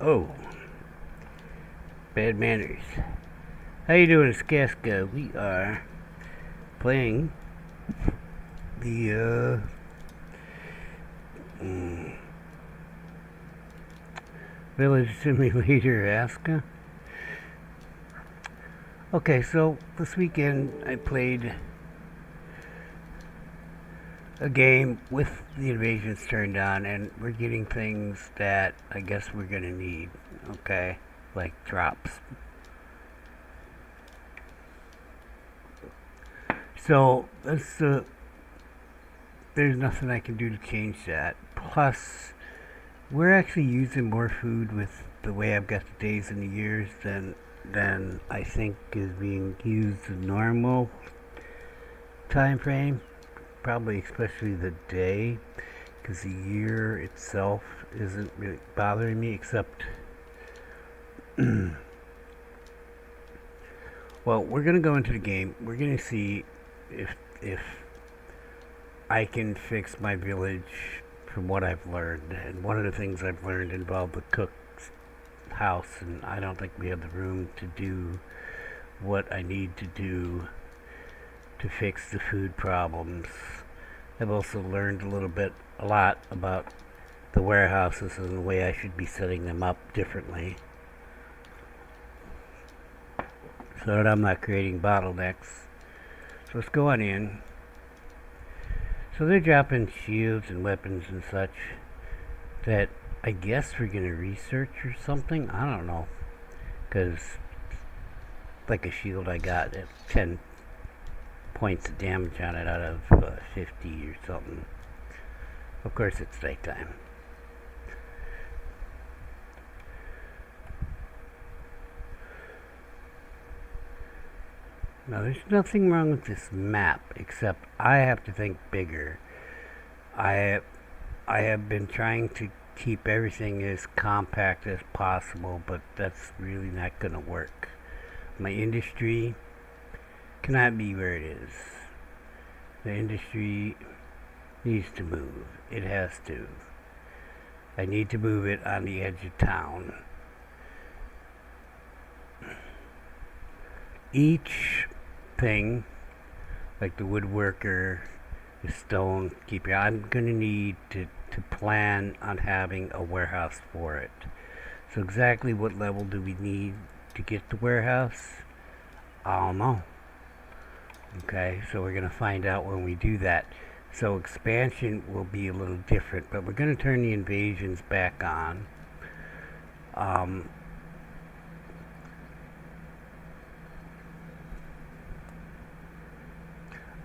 Oh, bad manners. How you doing, Aska? We are playing the Village Simulator Aska. Okay, so this weekend I played a game with the invasions turned on, and we're getting things that I guess we're gonna need. Okay, like drops. So there's nothing I can do to change that. Plus, we're actually using more food with the way I've got the days and the years than I think is being used in normal time frame. Probably especially the day, because the year itself isn't really bothering me, except well, we're gonna go into the game. We're gonna see if I can fix my village from what I've learned. And one of the things I've learned involved the cook's house, and I don't think we have the room to do what I need to do to fix the food problems. I've also learned a lot about the warehouses and the way I should be setting them up differently so that I'm not creating bottlenecks. So let's go on in. So they're dropping shields and weapons and such that I guess we're going to research or something. I don't know. Because, like a shield I got at 10 points of damage on it out of 50 or something. Of course, it's nighttime. Now, there's nothing wrong with this map, except I have to think bigger. I have been trying to keep everything as compact as possible, but that's really not going to work. My industry cannot be where it is. The industry needs to move. It has to. I need to move it on the edge of town. Each thing, like the woodworker, the stone keeper, I'm going to need to plan on having a warehouse for it. So exactly what level do we need to get the warehouse? I don't know. Okay, so we're going to find out when we do that. So expansion will be a little different, but we're going to turn the invasions back on.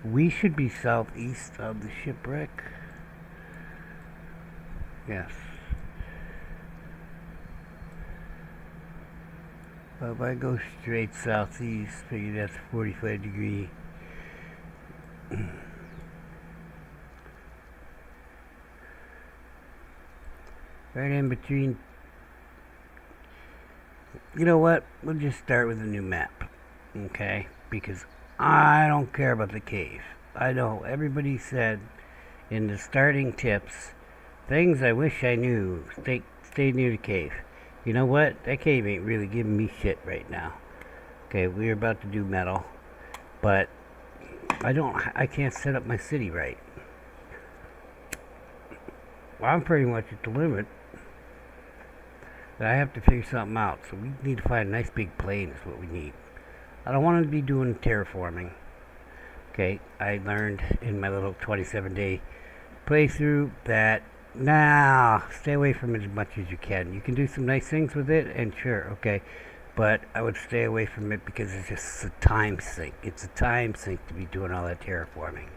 We should be southeast of the shipwreck. Yes. Well, if I go straight southeast, figure that's 45-degree. Right in between. You know what? We'll just start with a new map. Okay? Because I don't care about the cave. I know everybody said in the starting tips, things I wish I knew. Stay near the cave. You know what? That cave ain't really giving me shit right now. Okay, we're about to do metal, but I can't set up my city right. Well, I'm pretty much at the limit. But I have to figure something out. So we need to find a nice big plane is what we need. I don't want to be doing terraforming. Okay, I learned in my little 27-day playthrough that stay away from it as much as you can. You can do some nice things with it, and sure, okay, but I would stay away from it because it's just a time sink. It's a time sink to be doing all that terraforming.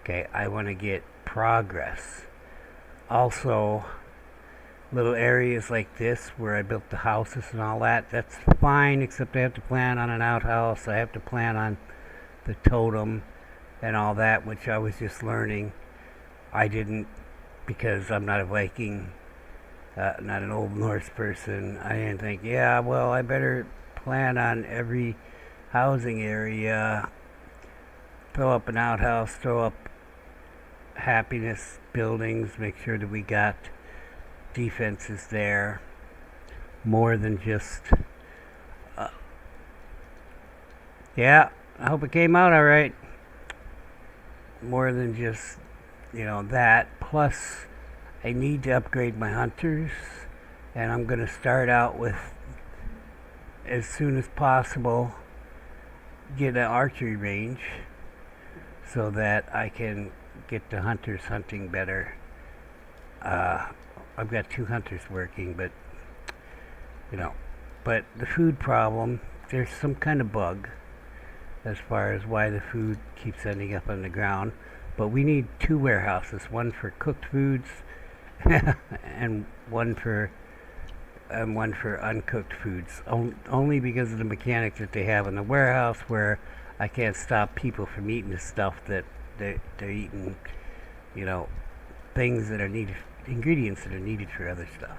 Okay, I want to get progress. Also, little areas like this where I built the houses and all that, that's fine, except I have to plan on an outhouse. I have to plan on the totem and all that, which I was just learning. I didn't, because I'm not a Viking, not an Old Norse person. I didn't think, yeah, well, I better plan on every housing area, throw up an outhouse, throw up happiness buildings, make sure that we got defenses there. more than just, uh, yeah, I hope it came out all right. More than just, that. Plus, I need to upgrade my hunters, and I'm going to start out with, as soon as possible, get an archery range so that I can get the hunters hunting better. I've got 2 hunters working, but you know, but the food problem, there's some kind of bug as far as why the food keeps ending up on the ground. But we need 2 warehouses, one for cooked foods and one for uncooked foods. Only because of the mechanics that they have in the warehouse, where I can't stop people from eating the stuff that they're eating. You know, things that are needed, ingredients that are needed for other stuff.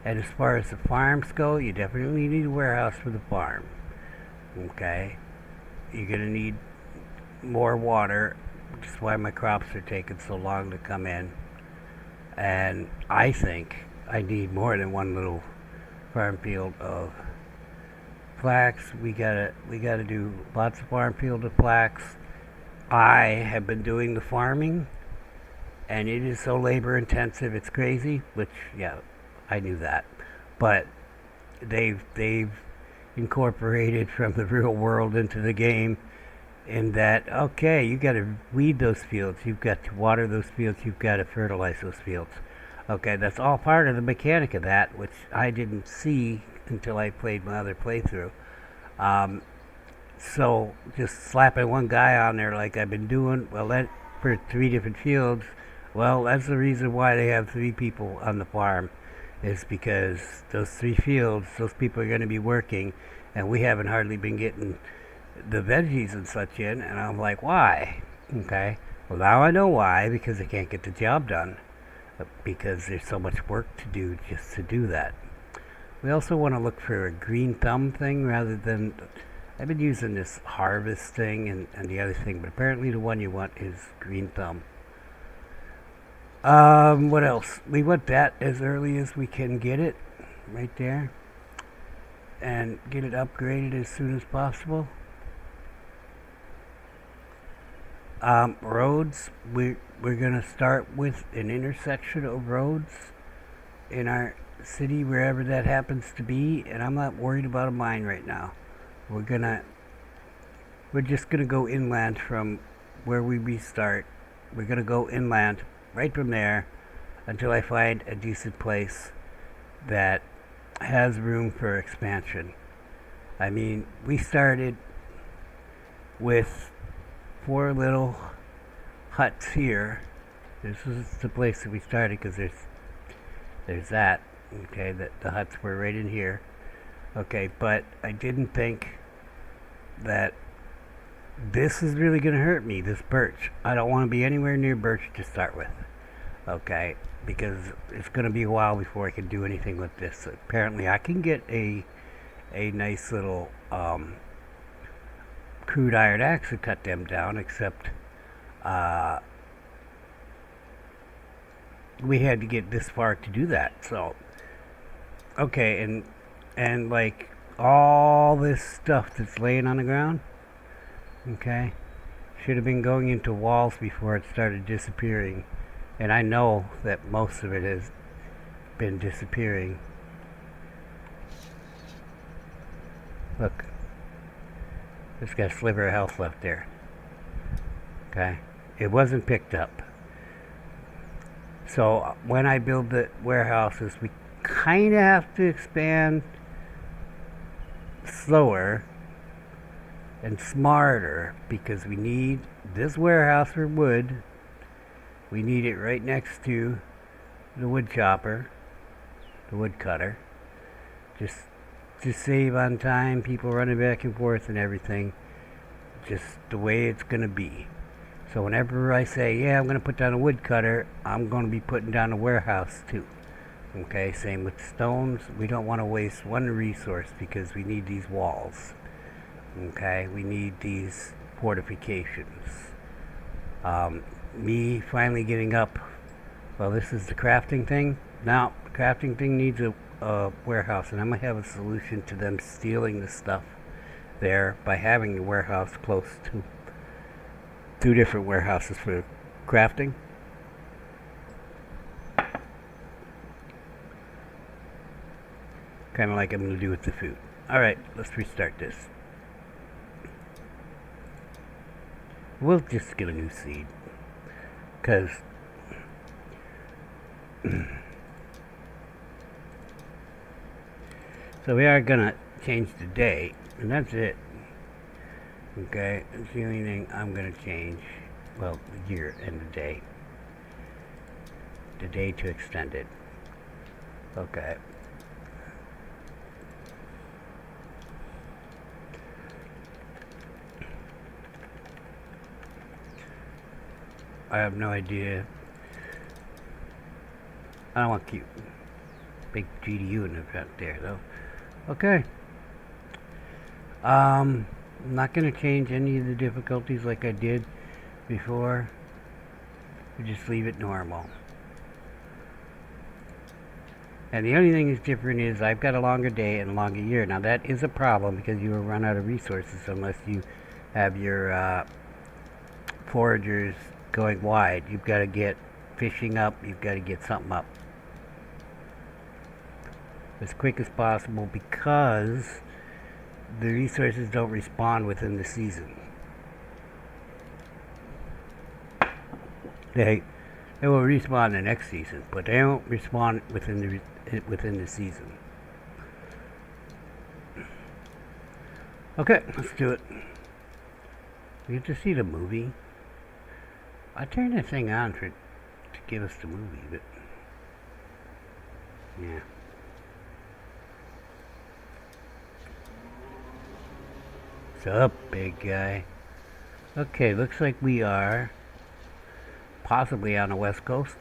And as far as the farms go, you definitely need a warehouse for the farm. Okay, you're gonna need more water, which is why my crops are taking so long to come in. And I think I need more than one little farm field of flax. We gotta do lots of farm field of flax. I have been doing the farming, and it is so labor intensive, it's crazy. Which, yeah, I knew that, but they've incorporated from the real world into the game. In that, okay, you got to weed those fields, you've got to water those fields, you've got to fertilize those fields. Okay, that's all part of the mechanic of that, which I didn't see until I played my other playthrough. So just slapping one guy on there like I've been doing, well, that for 3 different fields, well, that's the reason why they have 3 people on the farm, is because those 3 fields, those people are going to be working, and we haven't hardly been getting the veggies and such in. And I'm like, why? Okay, well, now I know why, because they can't get the job done, because there's so much work to do just to do that. We also want to look for a green thumb thing rather than, I've been using this harvest thing and the other thing, but apparently the one you want is green thumb. What else? We want that as early as we can get it, right there, and get it upgraded as soon as possible. Roads, we're gonna start with an intersection of roads in our city, wherever that happens to be, and I'm not worried about a mine right now. We're just gonna go inland from where we restart. We're gonna go inland right from there until I find a decent place that has room for expansion. I mean, we started with 4 little huts here. This is the place that we started, because there's that. Okay, that the huts were right in here. Okay, but I didn't think that this is really going to hurt me, this birch. I don't want to be anywhere near birch to start with. Okay, because it's going to be a while before I can do anything with this. Apparently I can get a nice little crude iron axe to cut them down, except we had to get this far to do that. So okay, and like all this stuff that's laying on the ground, okay, should have been going into walls before it started disappearing. And I know that most of it has been disappearing. Look, it's got a sliver of health left there. Okay, it wasn't picked up. So when I build the warehouses, we kind of have to expand slower and smarter, because we need this warehouse for wood. We need it right next to the wood chopper, the wood cutter, just to save on time, people running back and forth and everything, just the way it's going to be. So whenever I say, yeah, I'm going to put down a wood cutter, I'm going to be putting down a warehouse too. Okay, same with stones. We don't want to waste one resource, because we need these walls. Okay, we need these fortifications. Me finally getting up, well, this is the crafting thing. Now, the crafting thing needs warehouse, and I'm gonna have a solution to them stealing the stuff there by having the warehouse close to two different warehouses for crafting. Kind of like I'm gonna do with the food. Alright, let's restart this. We'll just get a new seed. Because so we are gonna change the day, and that's it. Okay, that's the only thing I'm gonna change. Well, the year and the day. The day to extended. Okay. I have no idea. I don't want to keep big GDU in the front there, though. Okay. I'm not going to change any of the difficulties like I did before. We just leave it normal. And the only thing that's different is I've got a longer day and a longer year. Now that is a problem because you will run out of resources unless you have your foragers going wide. You've got to get fishing up. You've got to get something up as quick as possible because the resources don't respawn within the season. They will respawn the next season, but they don't respawn within the season. Okay, let's do it. We get to see the movie. I turned the thing on to give us the movie, but yeah. What's up, big guy? Okay, looks like we are possibly on the west coast.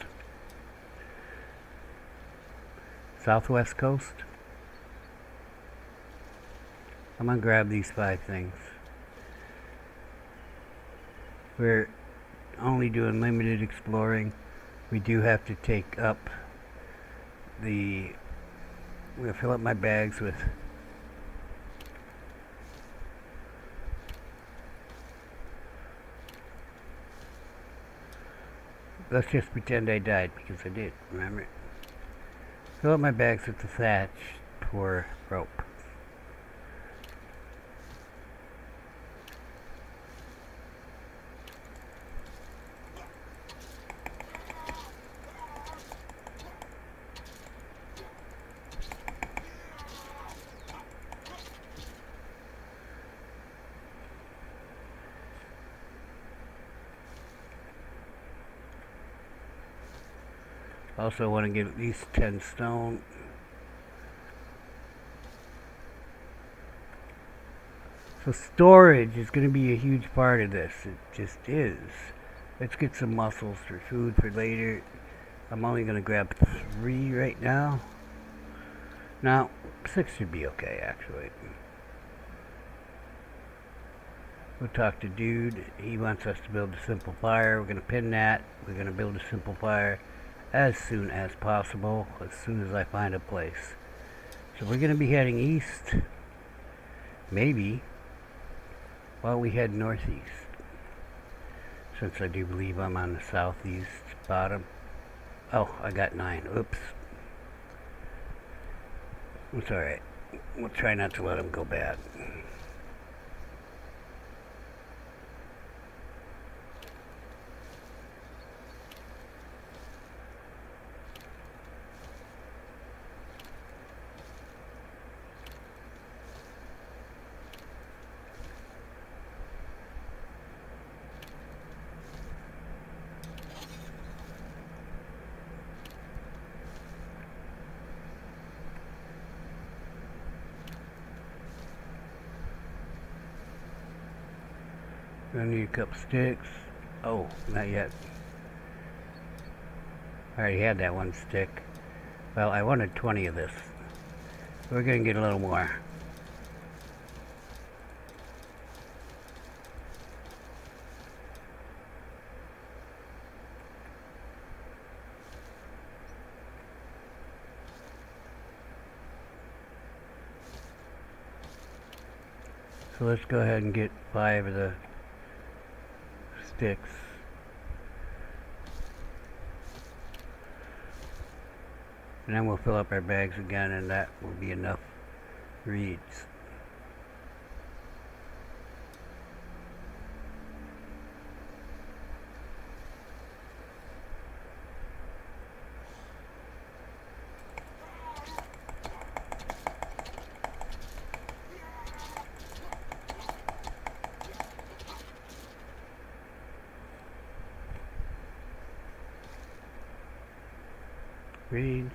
Southwest coast. I'm gonna grab these 5 things. We're only doing limited exploring. We do have to take up the... I'm gonna fill up my bags with let's just pretend I died because I did, remember? Fill up my bags with the thatch for rope. Also want to get at least 10 stone. So storage is going to be a huge part of this. It just is. Let's get some mussels for food for later. I'm only going to grab 3 right now. Now, 6 should be okay, actually. We'll talk to Dude. He wants us to build a simple fire. We're going to pin that. We're going to build a simple fire as soon as possible, as soon as I find a place. So we're going to be heading east, maybe, while we head northeast, since I do believe I'm on the southeast bottom. Oh, I got 9. Oops. It's alright. We'll try not to let them go bad. I need a couple sticks. Oh, not yet. I already had that 1 stick. Well, I wanted 20 of this. We're going to get a little more. So let's go ahead and get 5 of the sticks. And then we'll fill up our bags again, and that will be enough reeds. Reeds.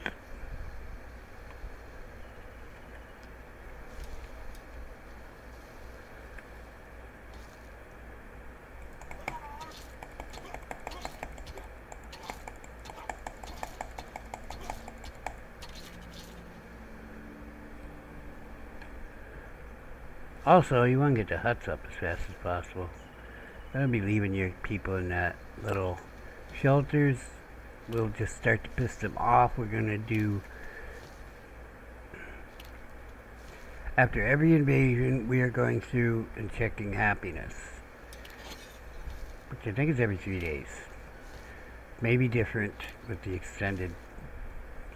Also, you want to get the huts up as fast as possible. Don't be leaving your people in that little shelters. We'll just start to piss them off. We're going to do... After every invasion, we are going through and checking happiness. Which I think is every 3 days. Maybe different with the extended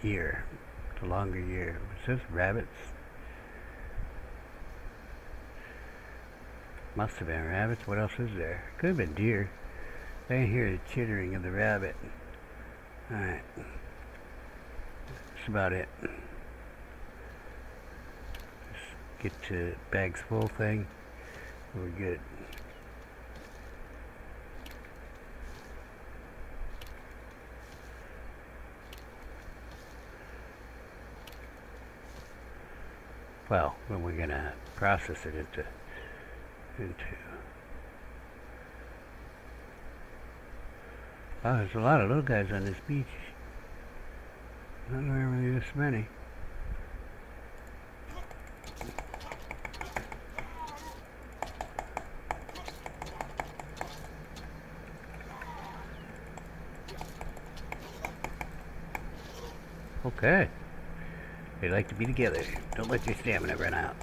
year. The longer year. What's this? Rabbits? Must have been rabbits. What else is there? Could have been deer. I can hear the chittering of the rabbit. Alright. That's about it. Let's get to bags full thing. We're good. Well, when we're gonna process it into wow, there's a lot of little guys on this beach. Not normally this many. Okay. They like to be together. Don't let your stamina run out.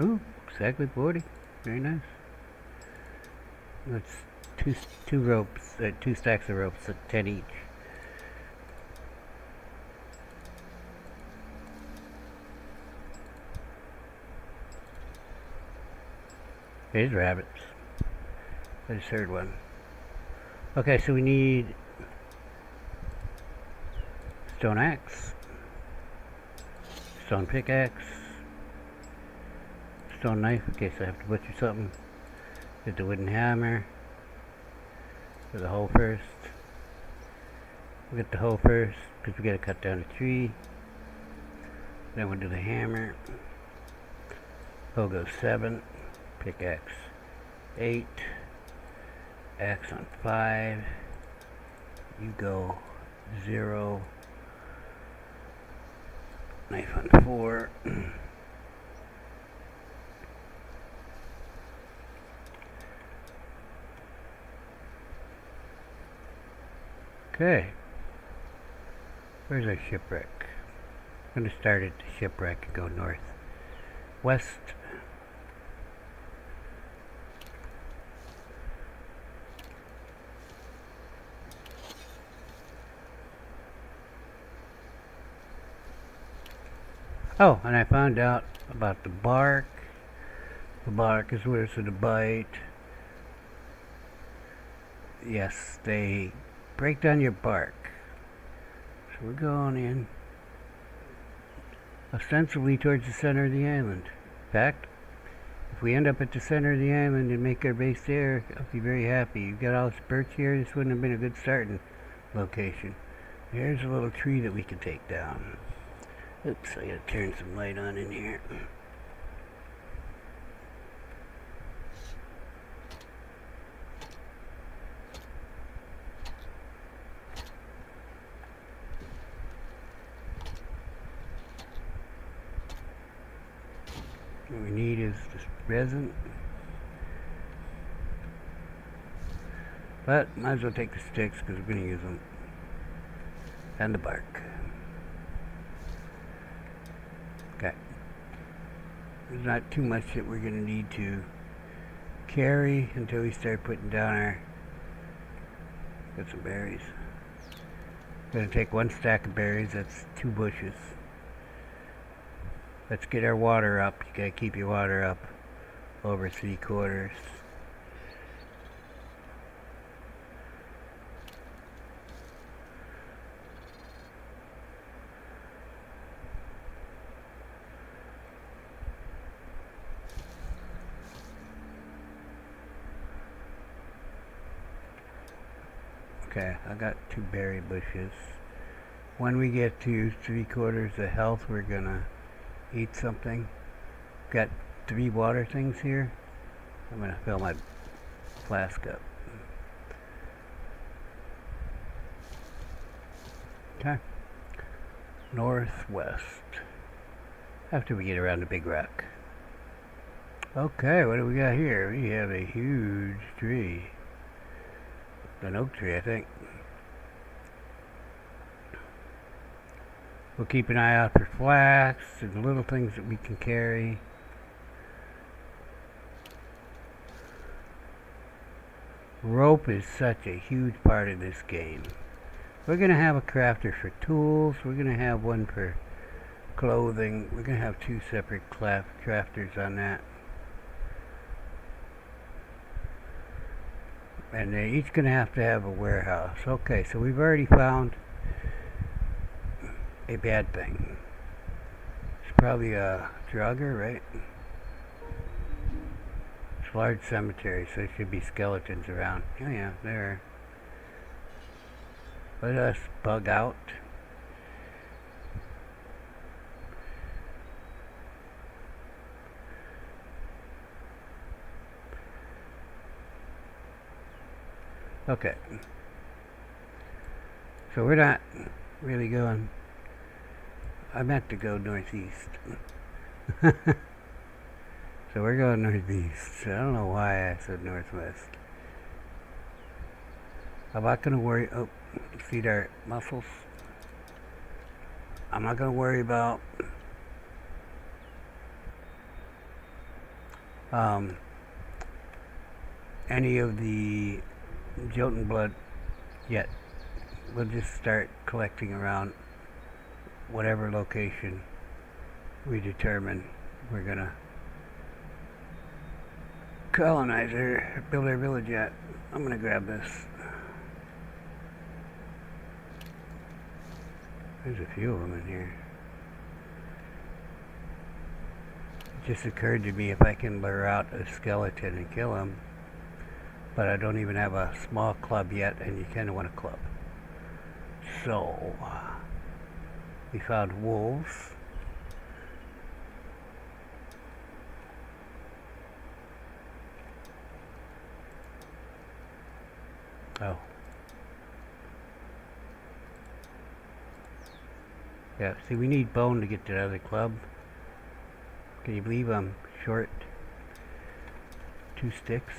Ooh, exactly 40. Very nice. That's two ropes, 2 stacks of ropes at 10 each. There's rabbits. I just heard one. Okay, so we need stone axe, stone pickaxe, stone knife in case I have to butcher something. Get the wooden hammer. For the hoe first. We'll get the hoe first because we gotta cut down a tree. Then we'll do the hammer. Hoe goes 7. Pickaxe 8. Axe on 5. You go 0. Knife on 4. Okay. Where's our shipwreck? I'm going to start at the shipwreck and go north. West. Oh, and I found out about the bark. The bark is worse than the bite. Yes, they break down your bark. So we're going in ostensibly towards the center of the island. In fact, if we end up at the center of the island and make our base there, I'll be very happy. You've got all this birch here. This wouldn't have been a good starting location. There's a little tree that we could take down. Oops, I gotta turn some light on in here. What we need is this resin. But might as well take the sticks because we're going to use them. And the bark. Okay. There's not too much that we're going to need to carry until we start putting down our... Got some berries. Going to take one stack of berries. That's 2 bushes. Let's get our water up. You gotta keep your water up over 3/4. Okay, I got 2 berry bushes. When we get to 3/4 of health, we're gonna eat something. Got 3 water things here. I'm gonna fill my flask up. Okay. Northwest. After we get around the big rock. Okay, what do we got here? We have a huge tree. An oak tree, I think. We'll keep an eye out for flax and little things that we can carry. Rope is such a huge part of this game. We're going to have a crafter for tools. We're going to have one for clothing. We're going to have 2 separate crafters on that. And they're each going to have a warehouse. Okay, so we've already found a bad thing. It's probably a drugger, right? It's a large cemetery, so there should be skeletons around. Oh yeah, there. Let us bug out. Okay. So we're not really going... I meant to go northeast. So we're going northeast. I don't know why I said northwest. I'm not going to worry... Oh, feed our muscles. I'm not going to worry about... any of the Jotun blood yet. We'll just start collecting around whatever location we determine we're gonna colonize or build our village at. I'm gonna grab this. There's a few of them in here. It just occurred to me if I can lure out a skeleton and kill him, but I don't even have a small club yet, and you kind of want a club. So, we found wolves. Oh. Yeah, see, we need bone to get to the other club. Can you believe I'm short 2 sticks?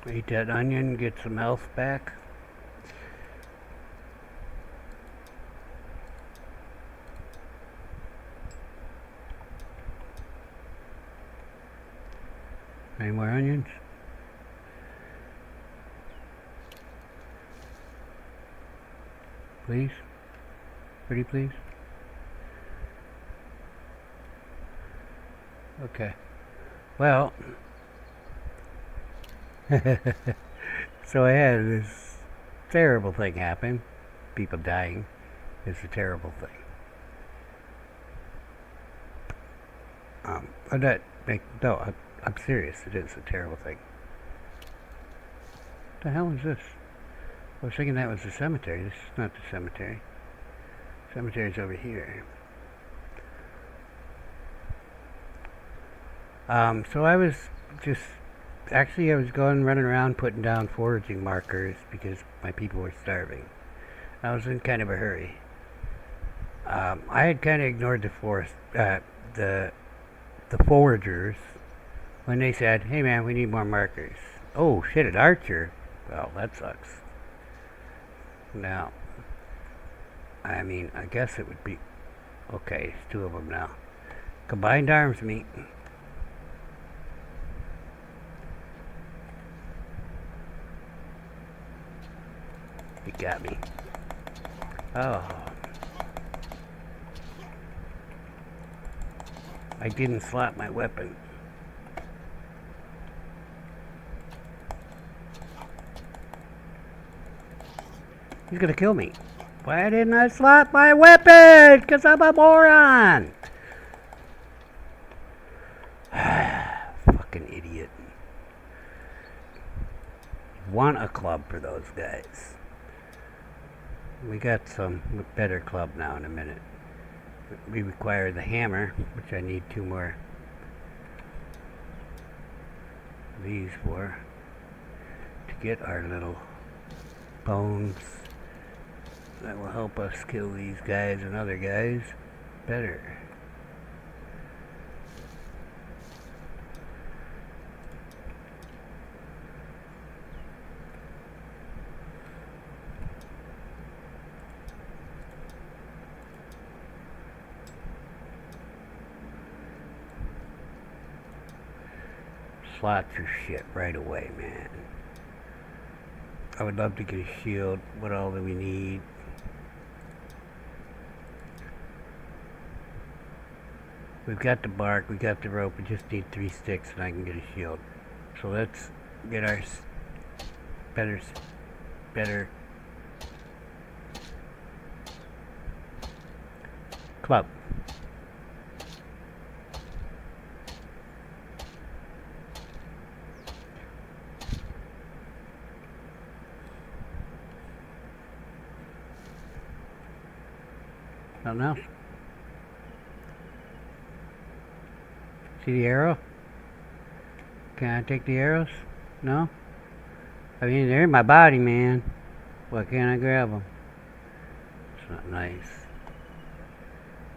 Eat that onion, get some health back. Any more onions? Please? Pretty please? Okay. Well, so I had this terrible thing happen. People dying is a terrible thing. I'm not no, I'm serious. It is a terrible thing. What the hell is this? I was thinking that was the cemetery. This is not the cemetery. Cemetery's over here. So I was just actually I was going running around putting down foraging markers because my people were starving. I was in kind of a hurry. I had kind of ignored the foragers when they said, "Hey man, we need more markers." Oh shit, an archer. Well, that sucks. Now, I mean, I guess it would be okay. It's two of them now. Combined arms meet. He got me. Oh. I didn't slot my weapon. He's gonna kill me. Why didn't I slot my weapon? Because I'm a moron. Fucking idiot. Want a club for those guys. We got some better club now in a minute. We require the hammer, which I need 2 more of these for, to get our little bones that will help us kill these guys and other guys better. Slot your shit right away, man. I would love to get a shield. What all do we need? We've got the bark, we got the rope, we just need 3 sticks and I can get a shield. So let's get our better club. Nothing else? See the arrow? Can I take the arrows? No? I mean, they're in my body, man. Why can't I grab them? It's not nice.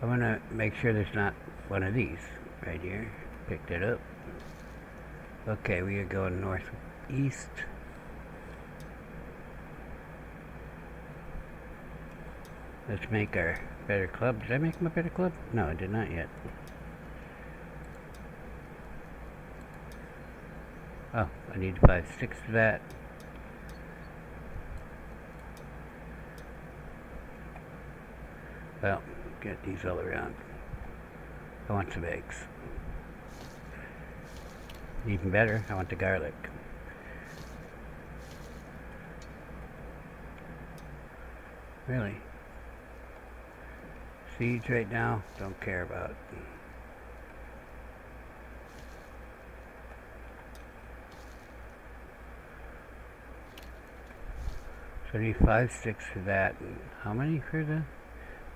I'm gonna make sure there's not one of these right here. Pick that up. Okay, we are going northeast. Let's make our better club. Did I make my better club? No, I did not yet. Oh, I need 5 sticks for that. Well, get these all around. I want some eggs. Even better, I want the garlic. Really? Seeds right now, don't care about. So I need 5 sticks for that. And how many for the?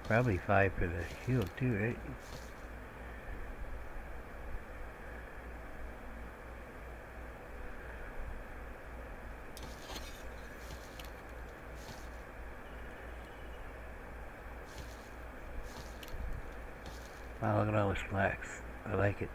Probably 5 for the shield too, right? Wow, look at all this flax. I like it.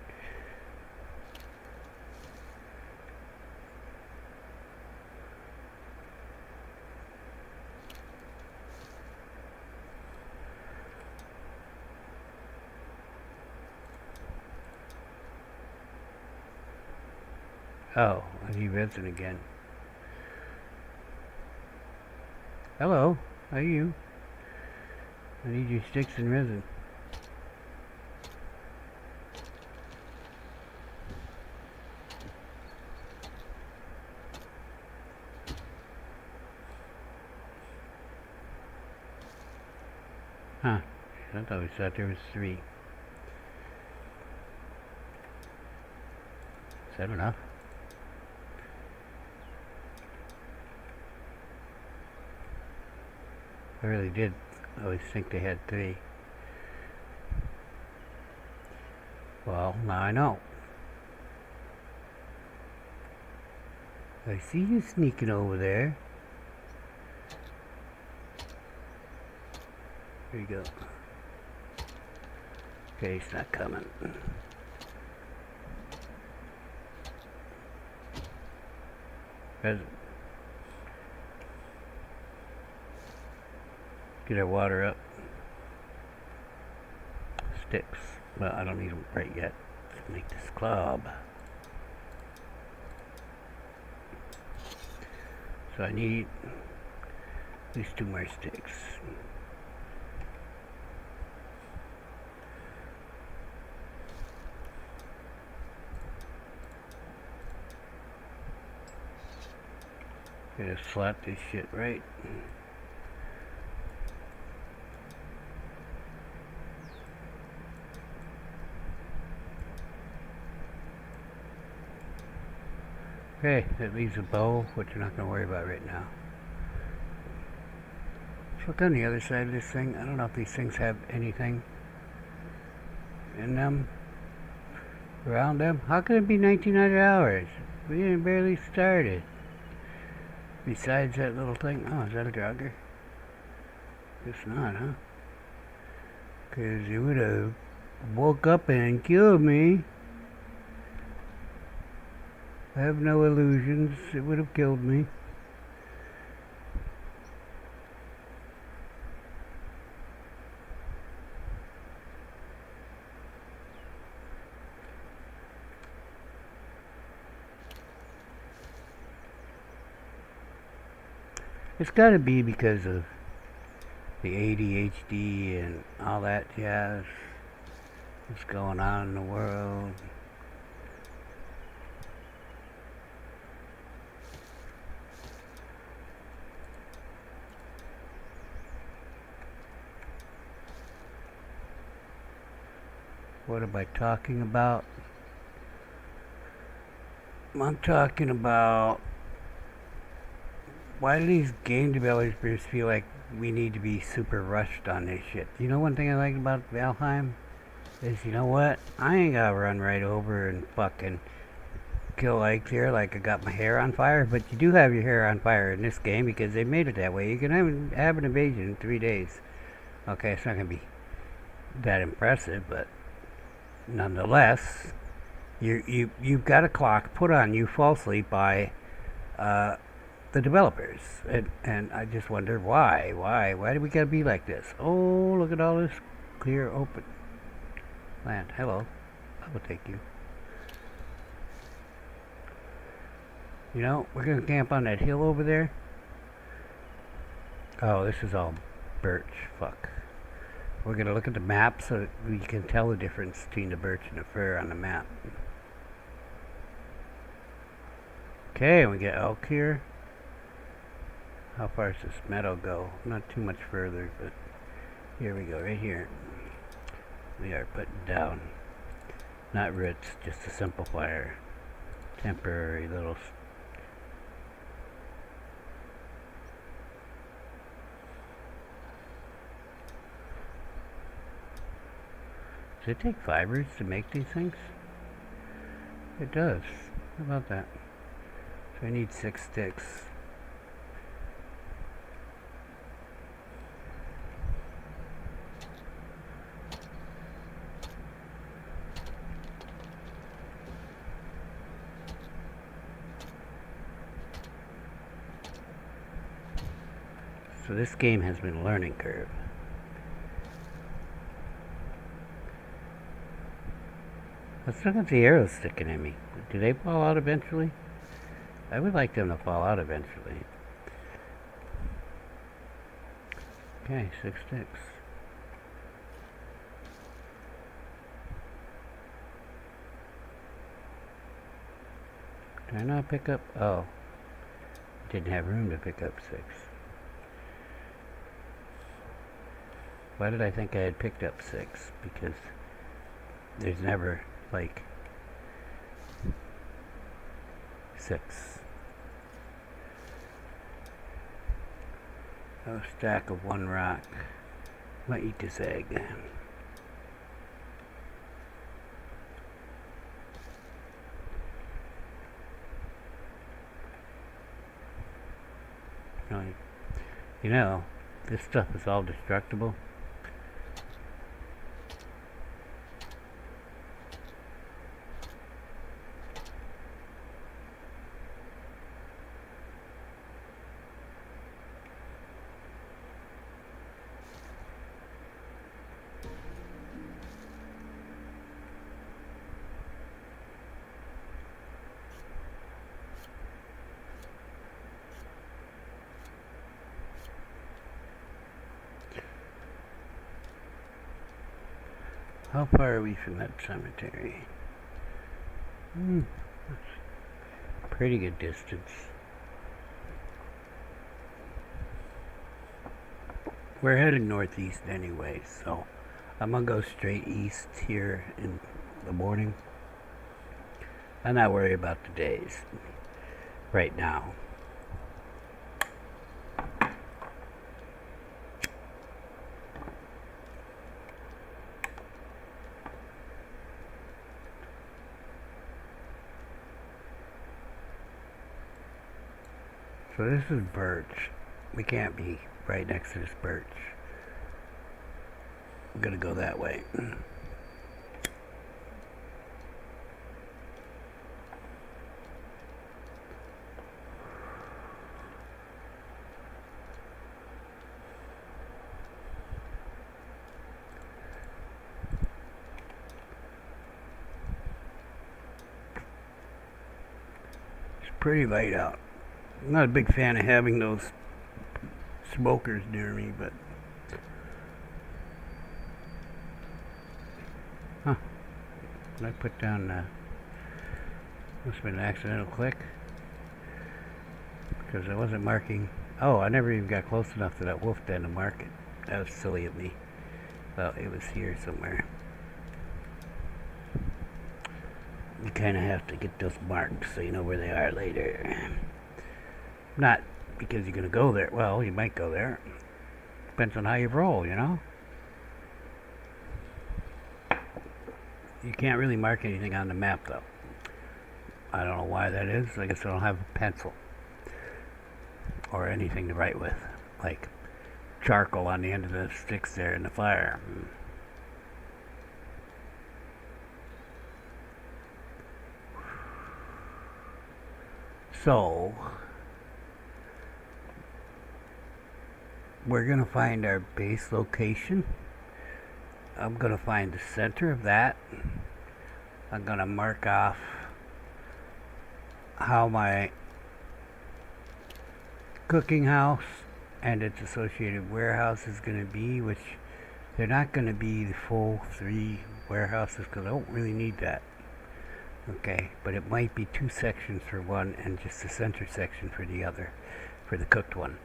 Oh, I need resin again. Hello, how are you? I need your sticks and resin. Huh. I always thought there was 3. Is that enough? I really did always think they had 3. Well, now I know. I see you sneaking over there. Here you go. Okay, he's not coming. Present. Get our water up. Sticks. Well, I don't need them right yet. Let's make this club. So I need at least 2 more sticks. Gotta slap this shit right. Okay, that leaves a bow, which we're not going to worry about right now. Let's look on the other side of this thing. I don't know if these things have anything in them, around them. How can it be 1900 hours? We didn't barely started. Besides that little thing. Oh, is that a jogger? Guess not, huh? Because it would have woke up and killed me. I have no illusions. It would have killed me. It's got to be because of the ADHD and all that jazz. What's going on in the world. What am I talking about? I'm talking about why do these game developers feel like we need to be super rushed on this shit? You know, one thing I like about Valheim is, you know what? I ain't gotta run right over and fucking kill like here like I got my hair on fire, but you do have your hair on fire in this game because they made it that way. You can have an invasion in 3 days. Okay, it's not gonna be that impressive, but nonetheless, you've got a clock put on you falsely by the developers, and I just wonder why do we gotta be like this? Oh, look at all this clear open land. Hello, I will take you. You know, we're gonna camp on that hill over there. Oh, this is all birch. Fuck. We're gonna look at the map so that we can tell the difference between the birch and the fir on the map. Okay, we get elk here. How far does this meadow go? Not too much further, but here we go, right here. We are putting down, not roots, just a simplifier. Temporary little. Does it take fibers to make these things? It does. How about that? So I need 6 sticks. So this game has been a learning curve. Let's look at the arrows sticking at me. Do they fall out eventually? I would like them to fall out eventually. Okay, 6 sticks. Did I not pick up? Oh. Didn't have room to pick up 6. Why did I think I had picked up 6? Because there's never, like, 6. A stack of 1 rock. Might eat this egg. You know, this stuff is all destructible. How far are we from that cemetery? Pretty good distance. We're heading northeast anyway, so I'm gonna go straight east here in the morning. I'm not worried about the days right now. So this is birch. We can't be right next to this birch. I'm gonna go that way. It's pretty light out. I'm not a big fan of having those smokers near me, but did I put down must have been an accidental click because I wasn't marking. Oh, I never even got close enough to that wolf den to mark it. That was silly of me. Well, it was here somewhere. You kind of have to get those marked so you know where they are later. Not because you're going to go there. Well, you might go there. Depends on how you roll, you know? You can't really mark anything on the map, though. I don't know why that is. I guess I don't have a pencil. Or anything to write with. Like charcoal on the end of the sticks there in the fire. So we're going to find our base location. I'm going to find the center of that. I'm going to mark off how my cooking house and its associated warehouse is going to be, which they're not going to be the full 3 warehouses because I don't really need that. Okay, but it might be 2 sections for one and just the center section for the other, for the cooked one.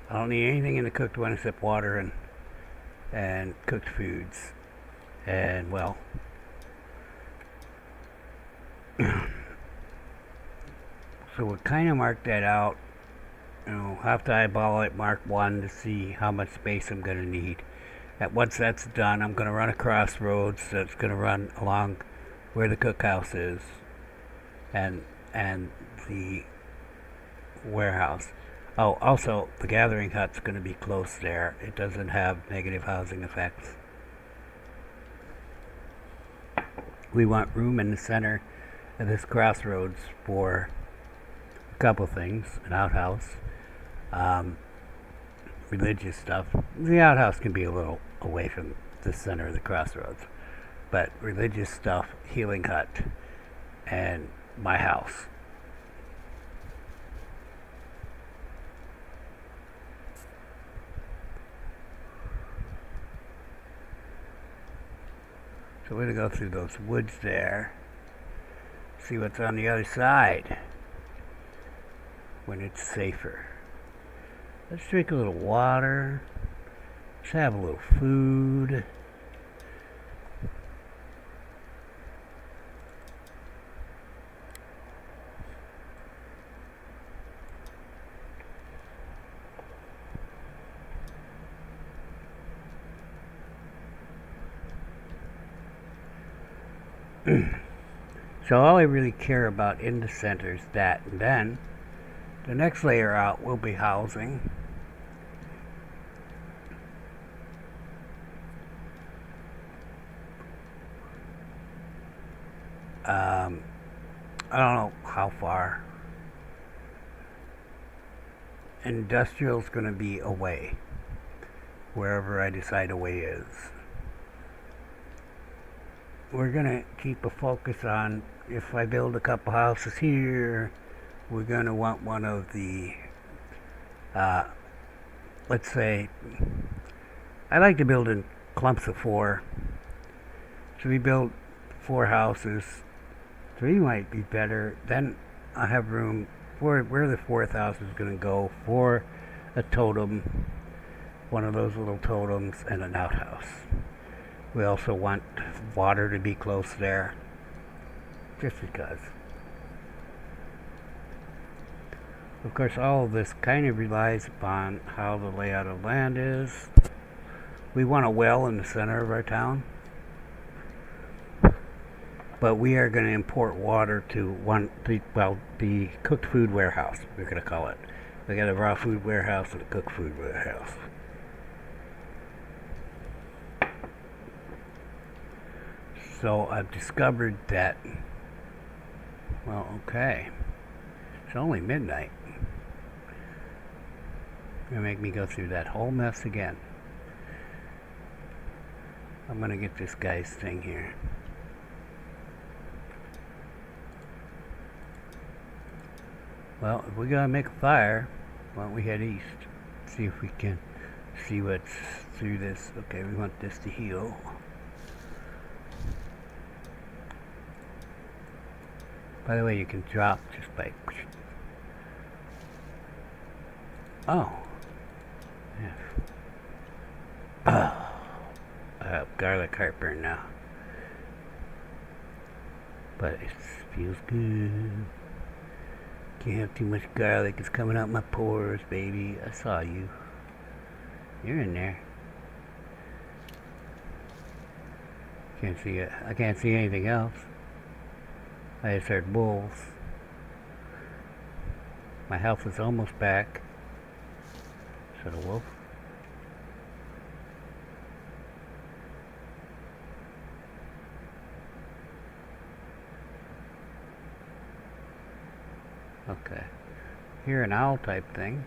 I don't need anything in the cooked one except water and cooked foods. And, well, so we'll kind of mark that out. You know, have to eyeball it, mark 1 to see how much space I'm going to need. Once that's done, I'm going to run a crossroads that's going to run along where the cookhouse is and the warehouse. Oh, also, the gathering hut's going to be close there. It doesn't have negative housing effects. We want room in the center of this crossroads for a couple things. An outhouse, religious stuff. The outhouse can be a little away from the center of the crossroads. But religious stuff, healing hut, and my house. So we're going to go through those woods there, see what's on the other side when it's safer. Let's drink a little water, Let's have a little food. So all I really care about in the center is that, and then the next layer out will be housing. I don't know how far. Industrial's going to be away, wherever I decide away is. We're going to keep a focus on, if I build a couple houses here, we're going to want one of the, let's say, I like to build in clumps of 4. So we build 4 houses. 3 might be better. Then I have room for where the 4th house is going to go for a totem, one of those little totems, and an outhouse. We also want water to be close there, just because. Of course, all of this kind of relies upon how the layout of land is. We want a well in the center of our town, but we are going to import water to the cooked food warehouse, we're going to call it. We got a raw food warehouse and a cooked food warehouse. So I've discovered that, well, okay, it's only midnight. It's going to make me go through that whole mess again. I'm going to get this guy's thing here. Well, if we gotta make a fire, why don't we head east? See if we can see what's through this. Okay, we want this to heal. By the way, you can drop just by... Oh. Yeah. Oh. I have garlic heartburn now. But it feels good. Can't have too much garlic. It's coming out my pores, baby. I saw you. You're in there. Can't see it. I can't see anything else. I just heard wolves. My health is almost back. Is that a wolf? Okay. Here, an owl type thing.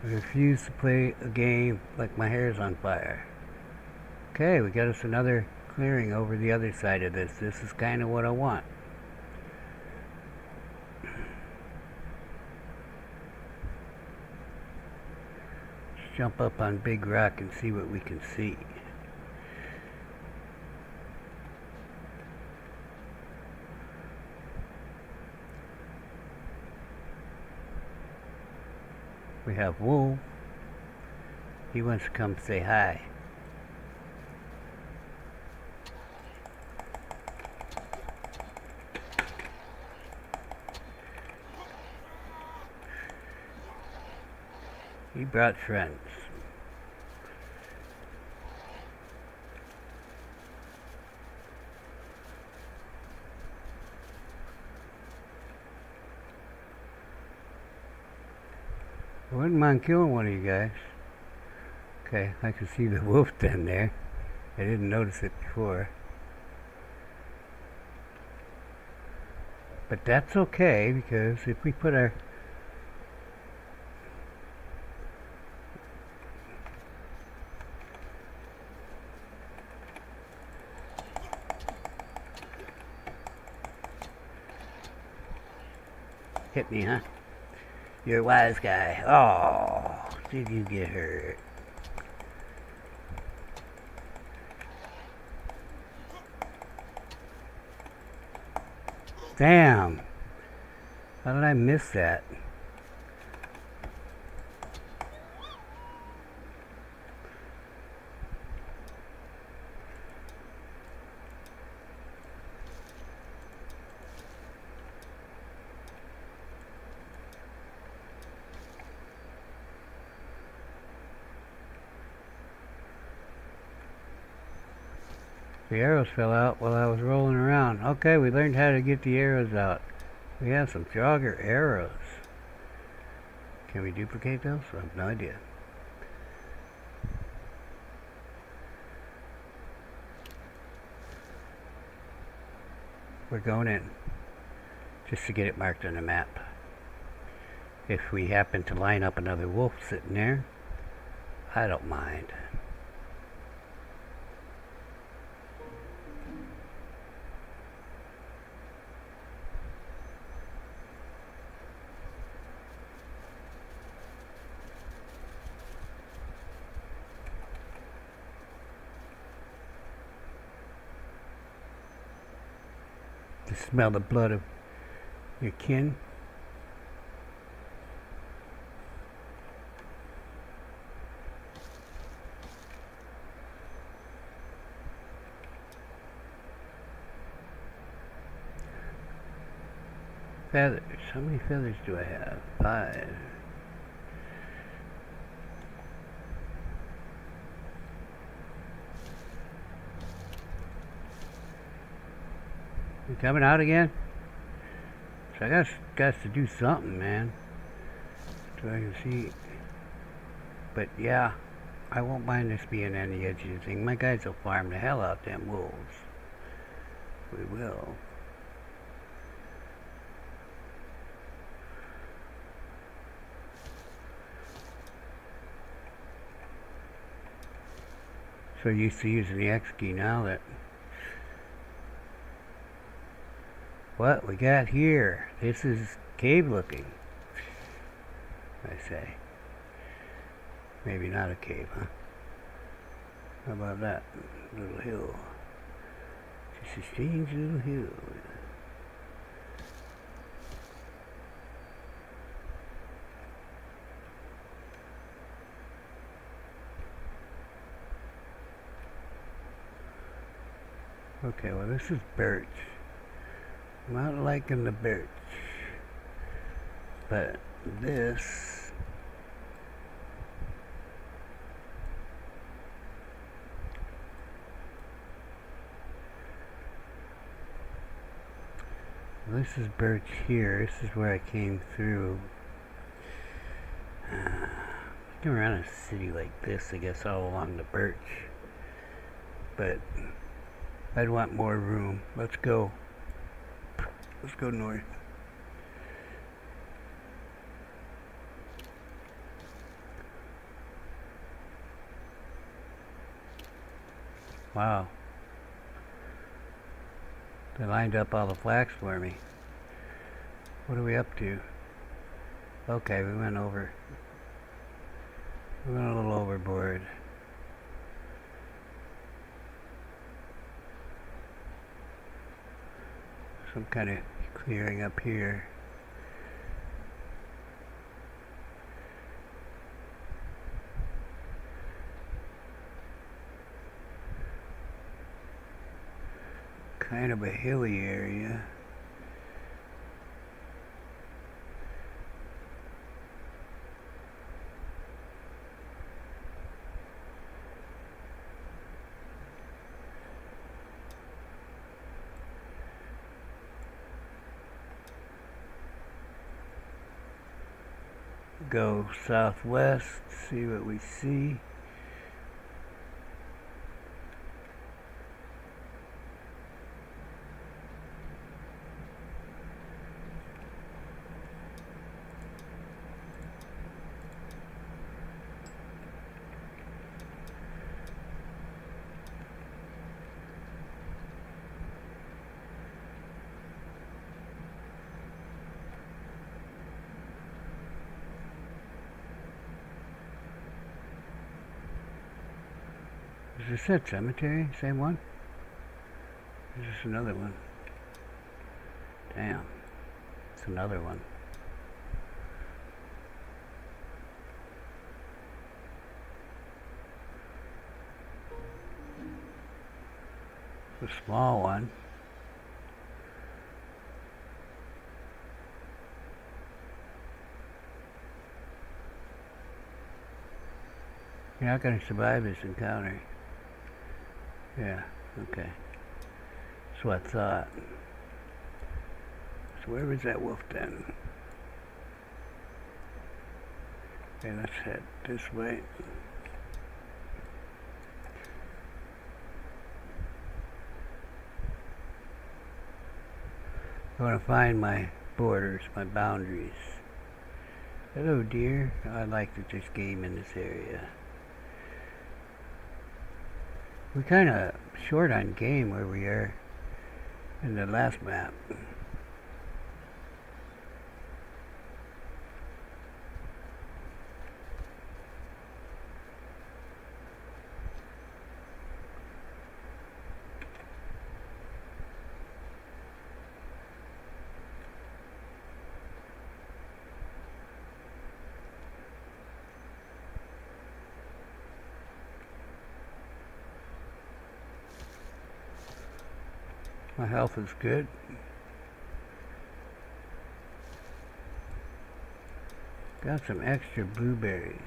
I refuse to play a game like my hair's on fire. Okay, we got us another clearing over the other side of this. This is kind of what I want. Let's jump up on Big Rock and see what we can see. We have Wolf. He wants to come say hi. He brought friends. I wouldn't mind killing one of you guys. Okay, I can see the wolf down there. I didn't notice it before. But that's okay, because if we put our... Hit me, huh? You're a wise guy. Oh, did you get hurt? Damn! How did I miss that? The arrows fell out while I was rolling around. Okay, we learned how to get the arrows out. We have some jogger arrows. Can we duplicate those? I have no idea. We're going in just to get it marked on the map. If we happen to line up another wolf sitting there, I don't mind. To smell the blood of your kin. Feathers. How many feathers do I have? 5. You coming out again? So I got to do something, man. So I can see. But yeah, I won't mind this being on the edge of the thing. My guys will farm the hell out them wolves. We will. So used to using the X key now that. What we got here? This is cave looking, I say. Maybe not a cave, huh? How about that little hill? Just a strange little hill. Okay, well this is birch. I'm not liking the birch, but this is birch here. This is where I came through. Come around a city like this, I guess, all along the birch, but I'd want more room. Let's go. Let's go north. Wow. They lined up all the flax for me. What are we up to? Okay, we went over. We went a little overboard. Some kind of clearing up here. Kind of a hilly area. Go southwest, see what we see. Is this that cemetery? Same one? Is this another one? Damn. It's another one. A small one. You're not going to survive this encounter. Yeah, okay. That's what I thought. So where was that wolf den? Okay, let's head this way. I want to find my borders, my boundaries. Hello, dear. I like that there's game in this area. We're kind of short on game where we are in the last map. My health is good. Got some extra blueberries.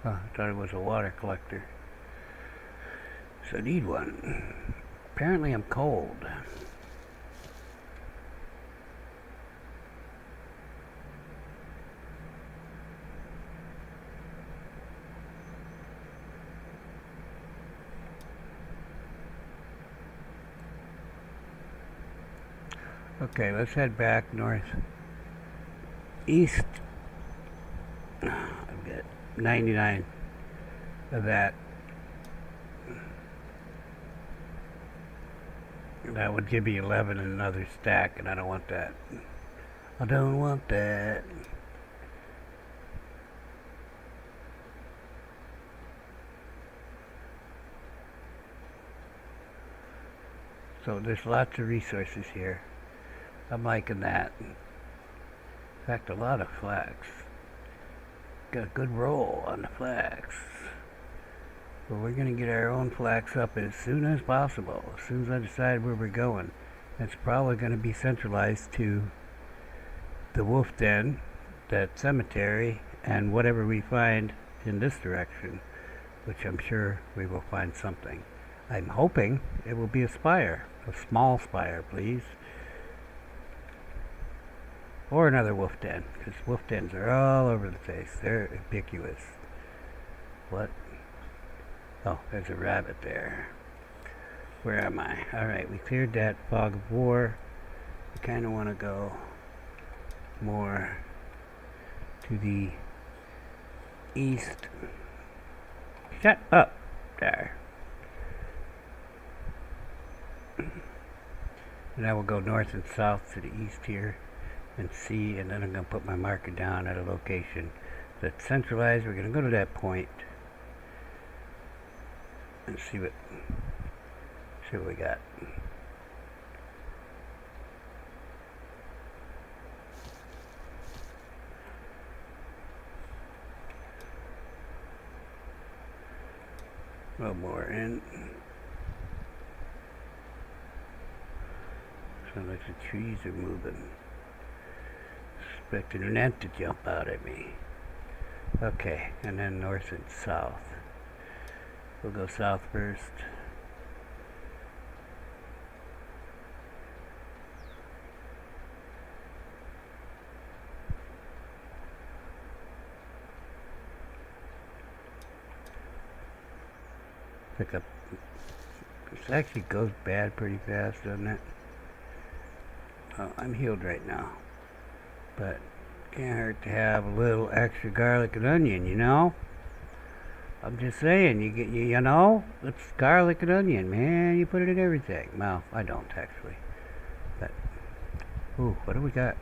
Oh, I thought it was a water collector. So I need one. Apparently I'm cold. Okay, let's head back north. East. I've got 99 of that. That would give me 11 in another stack, and I don't want that. I don't want that. So there's lots of resources here. I'm liking that. In fact, a lot of flax. Got a good roll on the flax. But we're going to get our own flax up as soon as possible. As soon as I decide where we're going. It's probably going to be centralized to the wolf den, that cemetery, and whatever we find in this direction. Which I'm sure we will find something. I'm hoping it will be a spire. A small spire, please. Or another wolf den, because wolf dens are all over the place. They're ubiquitous. What? Oh, there's a rabbit there. Where am I? Alright, we cleared that fog of war. We kind of want to go more to the east. Shut up! There. And I will go north and south to the east here. And see, and then I'm going to put my marker down at a location that's centralized. We're going to go to that point and see what we got. A little more in. Sounds like the trees are moving. Expecting an ant to jump out at me. Okay, and then north and south. We'll go south first. Pick up. This actually goes bad pretty fast, doesn't it? Oh, I'm healed right now. But can't hurt to have a little extra garlic and onion, you know? I'm just saying, you know, it's garlic and onion, man. You put it in everything. Well, I don't actually. But, ooh, what do we got?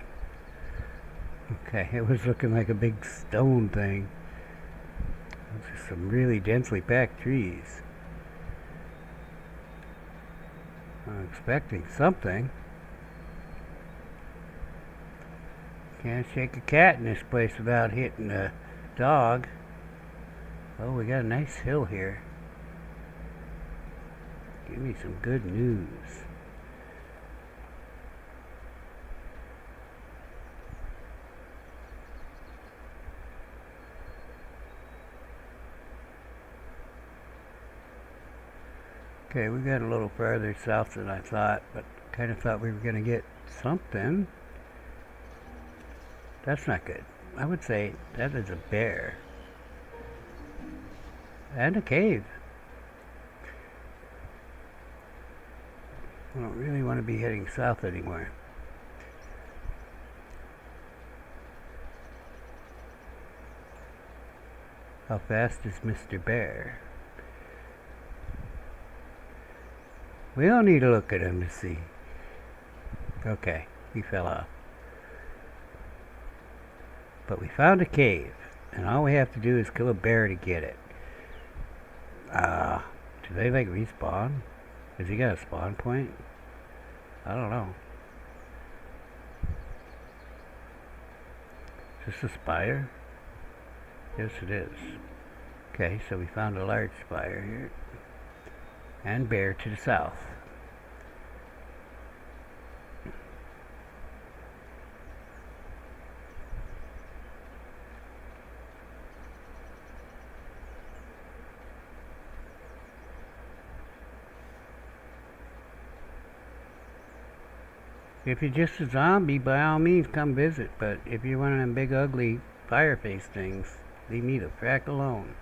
Okay, it was looking like a big stone thing. Those are some really densely packed trees. I'm expecting something. Can't shake a cat in this place without hitting a dog. Oh, we got a nice hill here. Give me some good news. Okay, we got a little farther south than I thought, but kind of thought we were going to get something. That's not good. I would say that is a bear. And a cave. I don't really want to be heading south anymore. How fast is Mr. Bear? We don't need to look at him to see. Okay, he fell off. But we found a cave, and all we have to do is kill a bear to get it. Do they like respawn? Has he got a spawn point? I don't know. Is this a spire? Yes, it is. Okay, so we found a large spire here. And bear to the south. If you're just a zombie, by all means come visit, but if you're one of them big ugly fireface things, leave me the frack alone.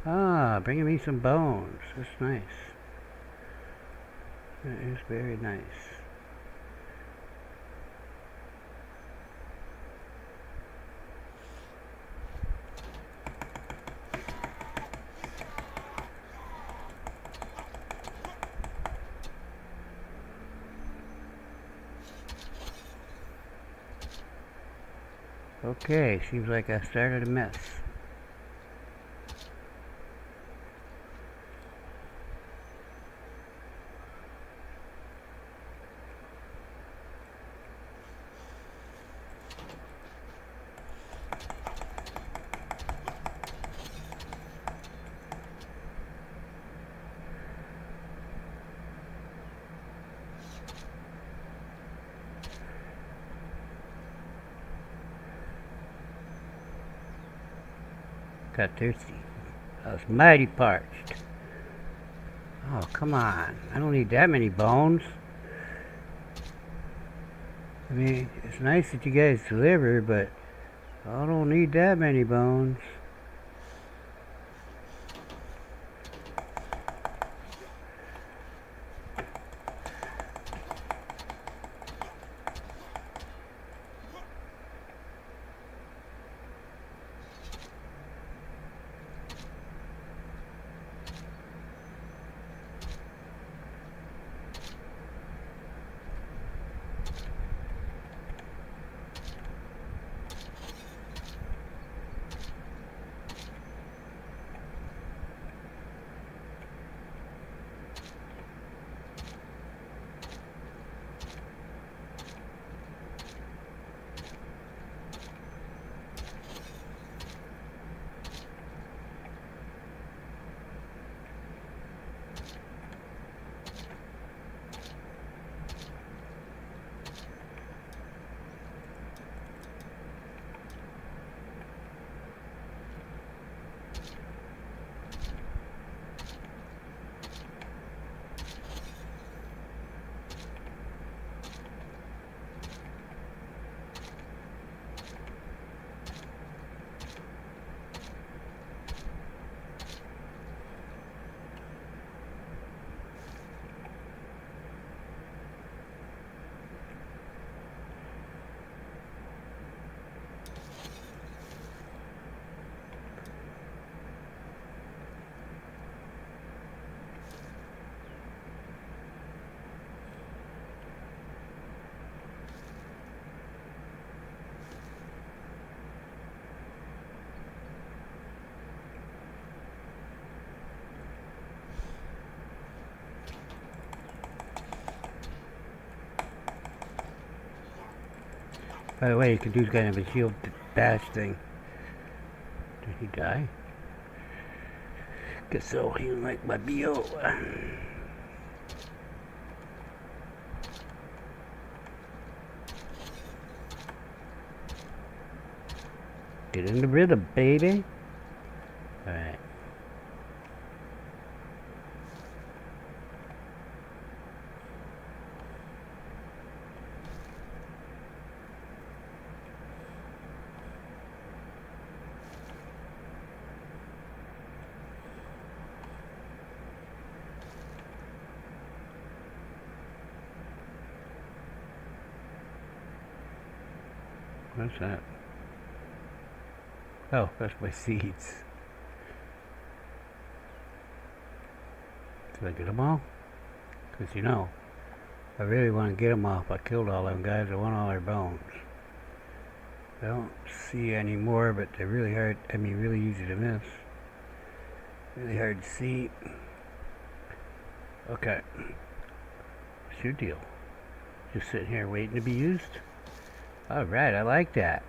Ah, bringing me some bones. That's nice. That is very nice. Okay, seems like I started a mess. Got thirsty. I was mighty parched. Oh, come on. I don't need that many bones. I mean, it's nice that you guys deliver, but I don't need that many bones. By the way, you can do kind of a shield dash thing. Did he die? Guess so. He was like my BO. Get in the rhythm, baby. Alright. What's that? Oh, that's my seeds. Did I get them all? Because you know, I really want to get them all. If I killed all them guys, I want all their bones. I don't see any more, but they're really hard. I mean, really easy to miss. Really hard to see. Okay. What's your deal? Just sitting here waiting to be used? Alright, I like that.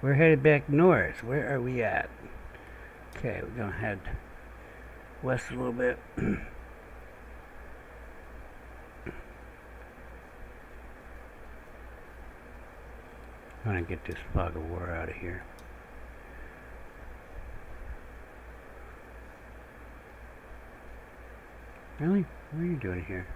We're headed back north. Where are we at? Okay, we're going to head west a little bit. I want to get this fog of war out of here. Really? What are you doing here?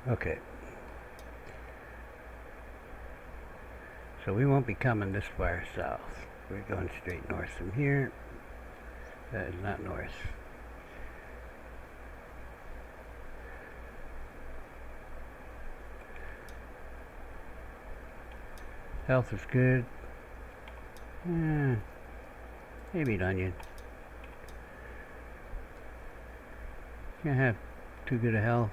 Okay. So we won't be coming this far south. We're going straight north from here. That is not north. Health is good. Maybe an onion. Can't have too good a health.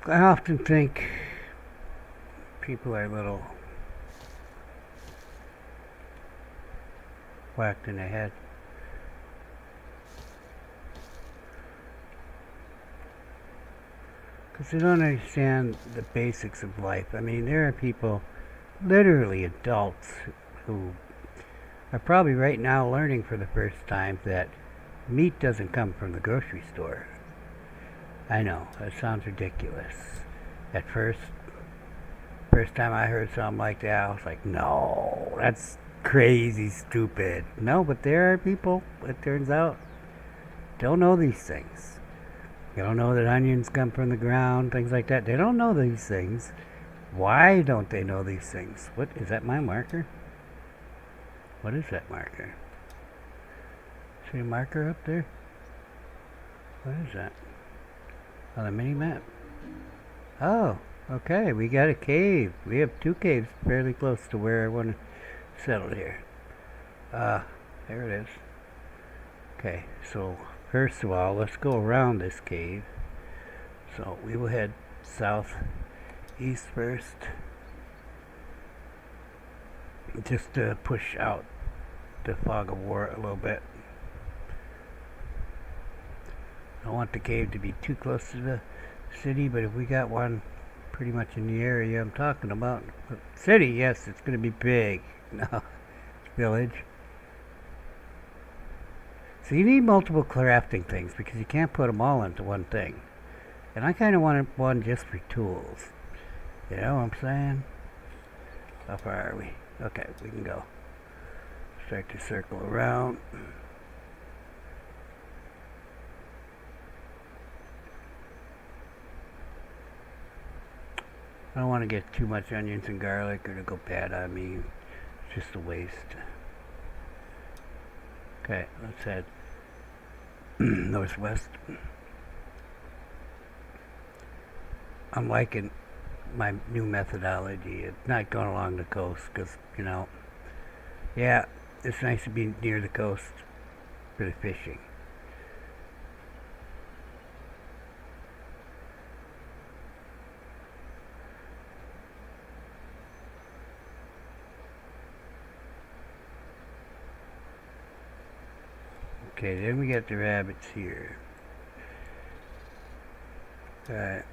I often think people are a little whacked in the head. Because they don't understand the basics of life. I mean, there are people, literally adults, who are probably right now learning for the first time that meat doesn't come from the grocery store. I know, that sounds ridiculous. At first time I heard something like that, I was like, no, that's crazy stupid. No, but there are people, it turns out, don't know these things. They don't know that onions come from the ground, things like that. They don't know these things. Why don't they know these things? What, is that my marker? What is that marker? See a marker up there? What is that? On the mini-map? Oh, okay, we got a cave. We have two caves fairly close to where I want to settle here. There it is. Okay, so first of all, let's go around this cave. So we will head southeast first. Just to push out the fog of war a little bit. I don't want the cave to be too close to the city, but if we got one pretty much in the area I'm talking about. City, yes, it's going to be big. No, village. So you need multiple crafting things because you can't put them all into one thing. And I kind of wanted one just for tools. You know what I'm saying? How far are we? Okay, we can go. Start to circle around. I don't want to get too much onions and garlic or to go bad on me. It's just a waste. Okay, let's head northwest. I'm liking my new methodology. It's not going along the coast because, you know, yeah, it's nice to be near the coast for the fishing. Okay, then we got the rabbits here. Alright.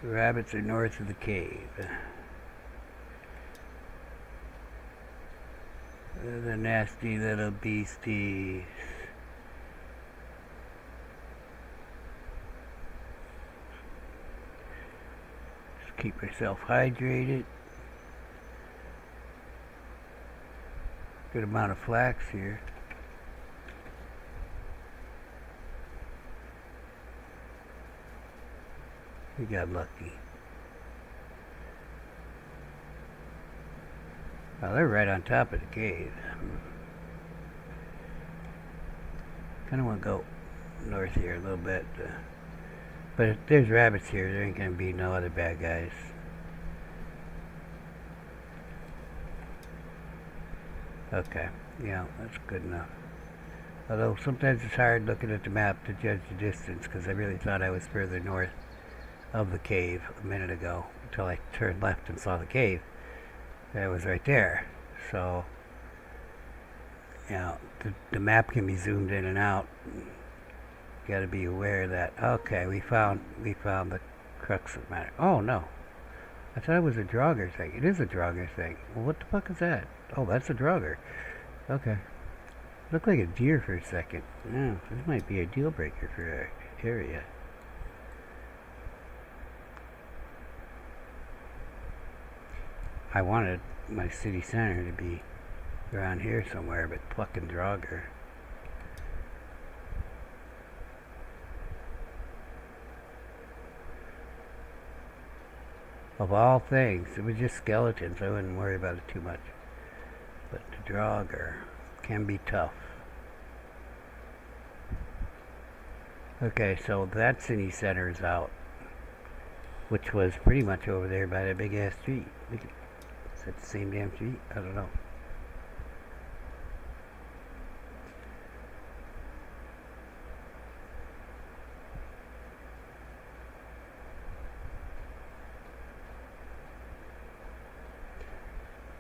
The rabbits are north of the cave. They're the nasty little beasties. Just keep yourself hydrated. Good amount of flax here. We got lucky. Oh, they're right on top of the cave. Kind of want to go north here a little bit. But if there's rabbits here, there ain't going to be no other bad guys. Okay, yeah, that's good enough. Although sometimes it's hard looking at the map to judge the distance because I really thought I was further north of the cave a minute ago until I turned left and saw the cave. It was right there. So, you know, the map can be zoomed in and out. You got to be aware of that. Okay, we found the crux of the matter. Oh no, I thought it was a Draugr thing. It is a Draugr thing. Well, what the fuck is that? Oh, that's a Draugr. Okay, looked like a deer for a second. Yeah, this might be a deal breaker for our area. I wanted my city center to be around here somewhere, but fucking Draugr. Of all things, it was just skeletons. I wouldn't worry about it too much. But the Draugr can be tough. Okay, so that city center is out, which was pretty much over there by that big ass tree. Is that the same damn tree? I don't know.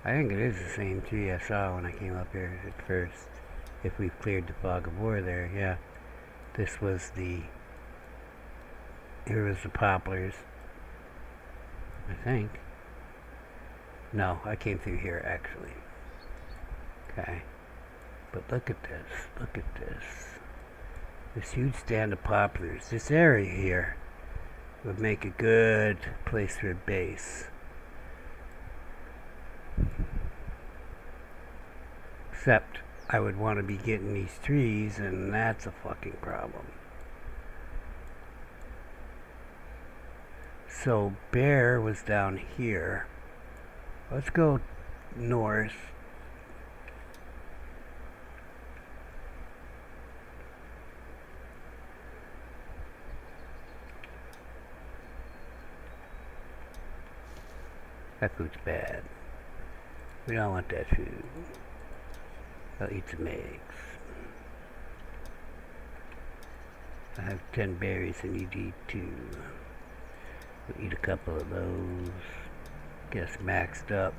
I think it is the same tree I saw when I came up here at first. If we've cleared the fog of war there, yeah. This was here was the poplars, I think. No, I came through here actually. Okay. But look at this, look at this. This huge stand of poplars. This area here would make a good place for a base. Except I would want to be getting these trees, and that's a fucking problem. So bear was down here. Let's go north. That food's bad. We don't want that food. I'll eat some eggs. I have 10 berries and you eat 2. We'll eat a couple of those. Get us maxed up.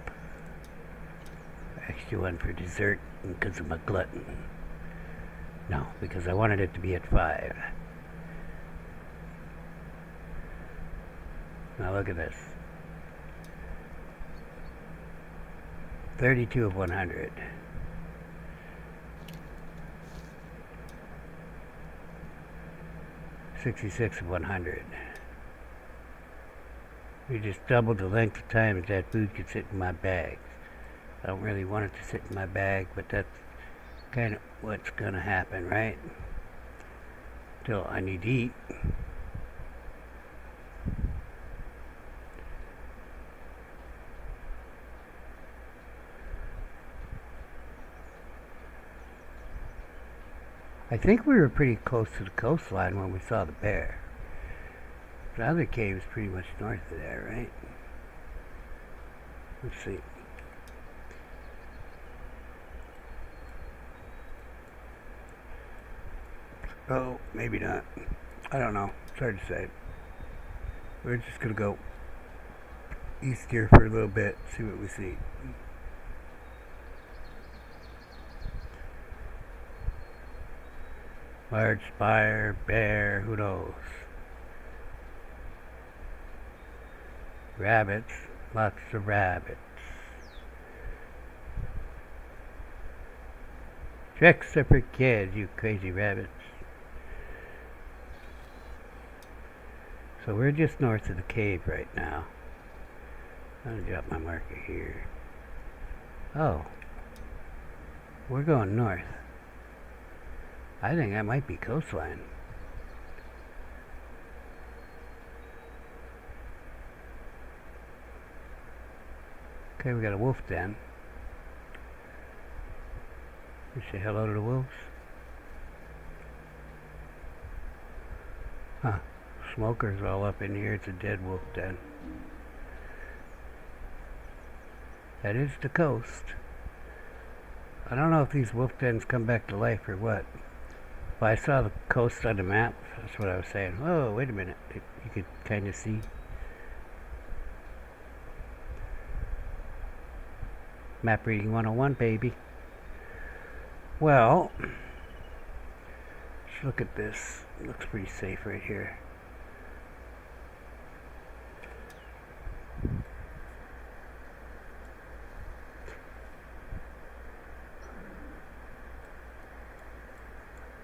Extra one for dessert because I'm a glutton. No, because I wanted it to be at 5. Now look at this. 32 of 100. 66 of 100. We just doubled the length of time that food could sit in my bag. I don't really want it to sit in my bag, but that's kind of what's gonna happen, right? Still, I need to eat. I think we were pretty close to the coastline when we saw the bear. The other cave is pretty much north of there, right? Let's see. Oh, maybe not. I don't know. It's hard to say. We're just gonna go east here for a little bit, see what we see. Large spire, bear, who knows? Rabbits, lots of rabbits. Tricks are for kids, you crazy rabbits. So we're just north of the cave right now. I'll drop my marker here. Oh, we're going north. I think that might be coastline. Okay, we got a wolf den. We say hello to the wolves. Huh. Smokers all up in here. It's a dead wolf den. That is the coast. I don't know if these wolf dens come back to life or what. But I saw the coast on the map. That's what I was saying. Oh, wait a minute. You could kind of see. Map reading 101, baby. Well, let's look at this. It looks pretty safe right here.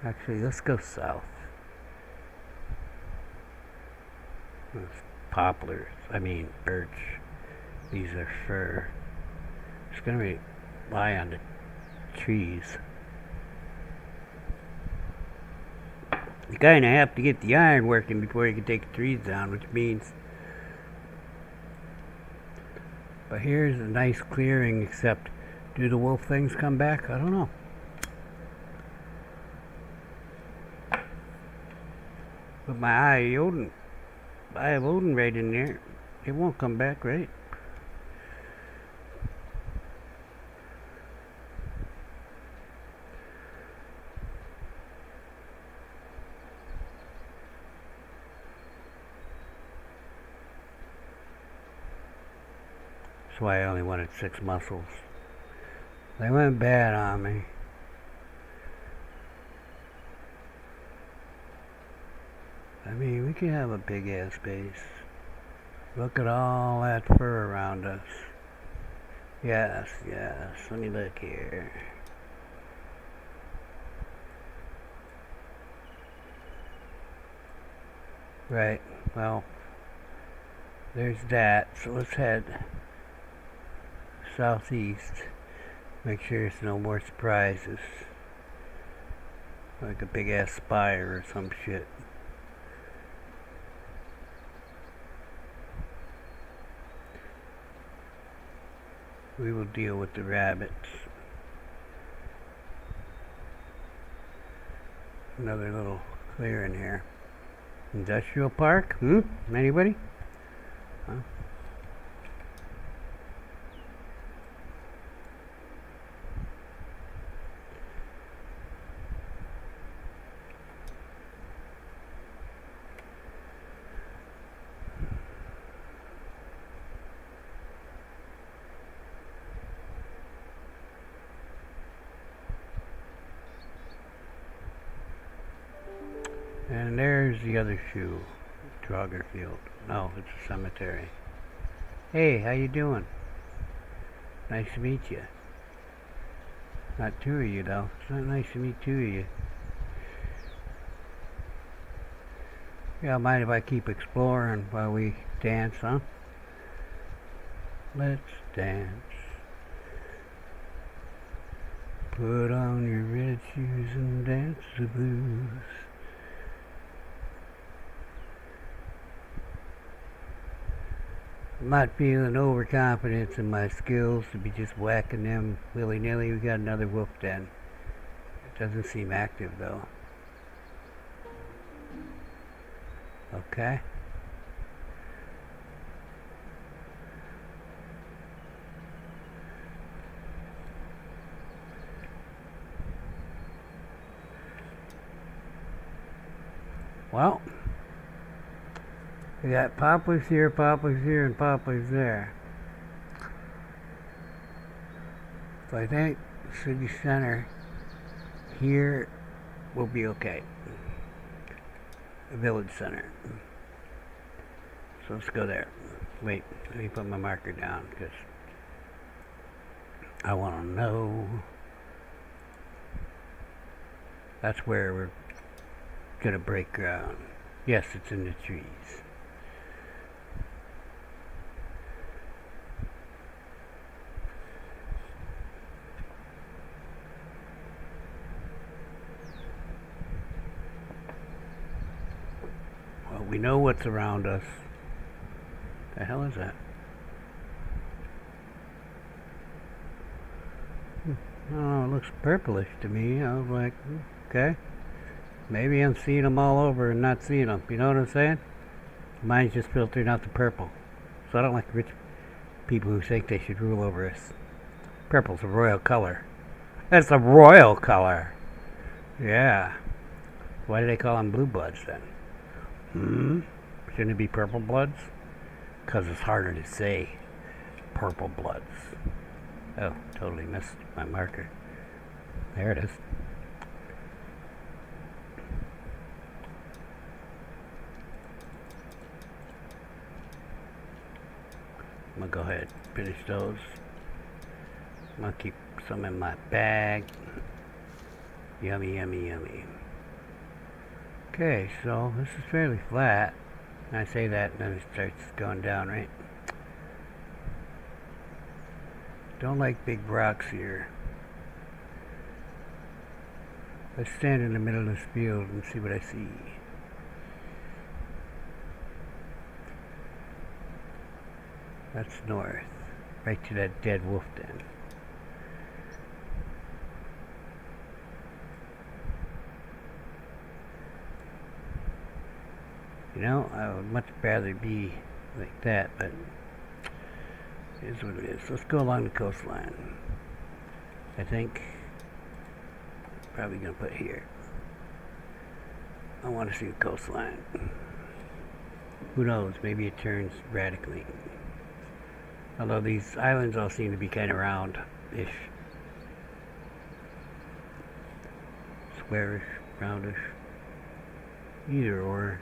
Actually, let's go south. Those poplars, birch. These are fir. It's going to rely on the trees. You kind of have to get the iron working before you can take the trees down, which means... But here's a nice clearing, except do the wolf things come back? I don't know. Put my Eye of Odin right in there. It won't come back, right? That's why I only wanted 6 muscles. They went bad on me. We can have a big ass base. Look at all that fur around us. Yes. Let me look here. Right, well, there's that. So let's head southeast. Make sure there's no more surprises. Like a big ass spire or some shit. We will deal with the rabbits. Another little clearing here. Industrial park? Anybody? Huh? And there's the other shoe, Trogger Field. No, it's a cemetery. Hey, how you doing? Nice to meet you. Not 2 of you though. It's not nice to meet 2 of you. You don't mind if I keep exploring while we dance, huh? Let's dance. Put on your red shoes and dance the blues. I'm not feeling overconfidence in my skills to be just whacking them willy-nilly. We got another wolf den. It doesn't seem active though. Okay. Well, we got poplars here, and poplars there. So I think city center here will be okay. The village center. So let's go there. Wait, let me put my marker down because I want to know. That's where we're gonna break ground. Yes, it's in the trees. Well, we know what's around us. The hell is that? Oh, it looks purplish to me. I was like, okay. Maybe I'm seeing them all over and not seeing them. You know what I'm saying? Mine's just filtering out the purple. So I don't like rich people who think they should rule over us. Purple's a royal color. That's a royal color. Yeah. Why do they call them blue bloods then? Shouldn't it be purple bloods? Because it's harder to say. Purple bloods. Oh, totally missed my marker. There it is. I'm gonna go ahead and finish those. I'm gonna keep some in my bag. Yummy, yummy, yummy. Okay, so this is fairly flat. I say that and then it starts going down, right? Don't like big rocks here. Let's stand in the middle of this field and see what I see. That's north, right to that dead wolf den. You know, I would much rather be like that, but it is what it is. Let's go along the coastline. I think probably gonna put here. I want to see the coastline. Who knows? Maybe it turns radically. Although these islands all seem to be kind of round-ish. Squarish, roundish. Either or.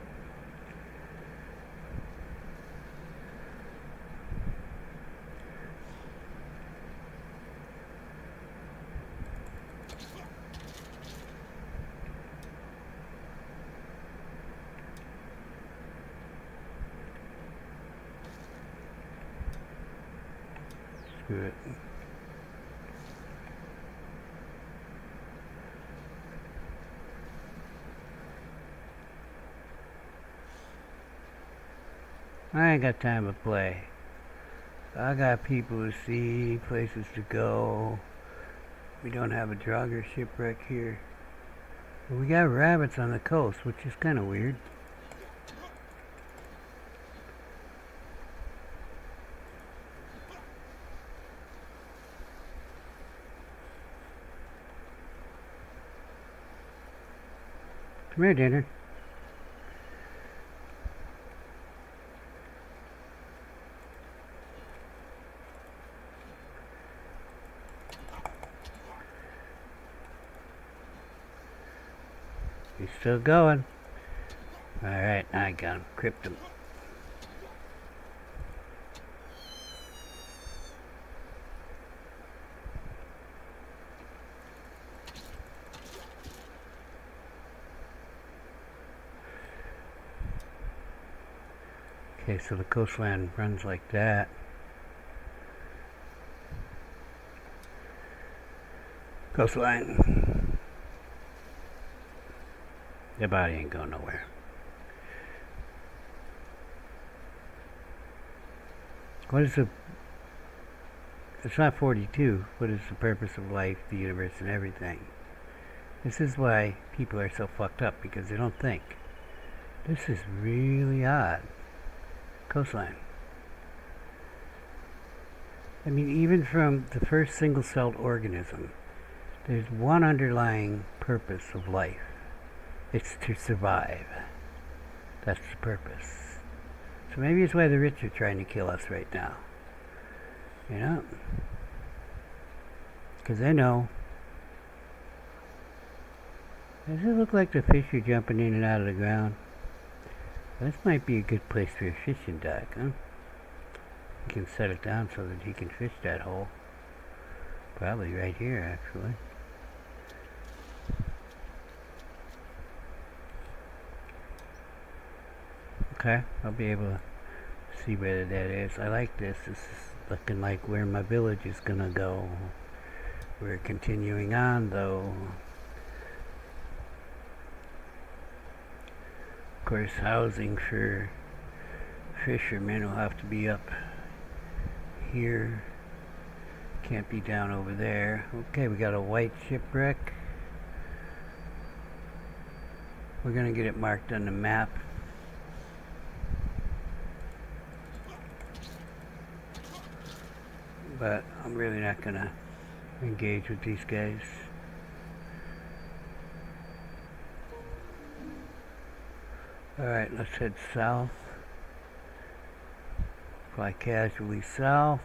Good. I ain't got time to play. I got people to see, places to go. We don't have a drogger shipwreck here. But we got rabbits on the coast, which is kind of weird. Come here, Dinner. He's still going. Alright, I got him. Cripped him. Okay, so the coastline runs like that. Coastline. The body ain't going nowhere. What is the... It's not 42. What is the purpose of life, the universe, and everything? This is why people are so fucked up, because they don't think. This is really odd. Coastline. I mean, even from the first single-celled organism, there's one underlying purpose of life. It's to survive. That's the purpose. So maybe it's why the rich are trying to kill us right now. You know? Because they know. Does it look like the fish are jumping in and out of the ground? This might be a good place for a fishing dock, huh? You can set it down so that he can fish that hole. Probably right here, actually. Okay, I'll be able to see where that is. I like this. This is looking like where my village is gonna go. We're continuing on, though. Of course, housing for fishermen will have to be up here. Can't be down over there. Okay, we got a white shipwreck. We're gonna get it marked on the map. But I'm really not gonna engage with these guys. Alright, let's head south. Fly casually south.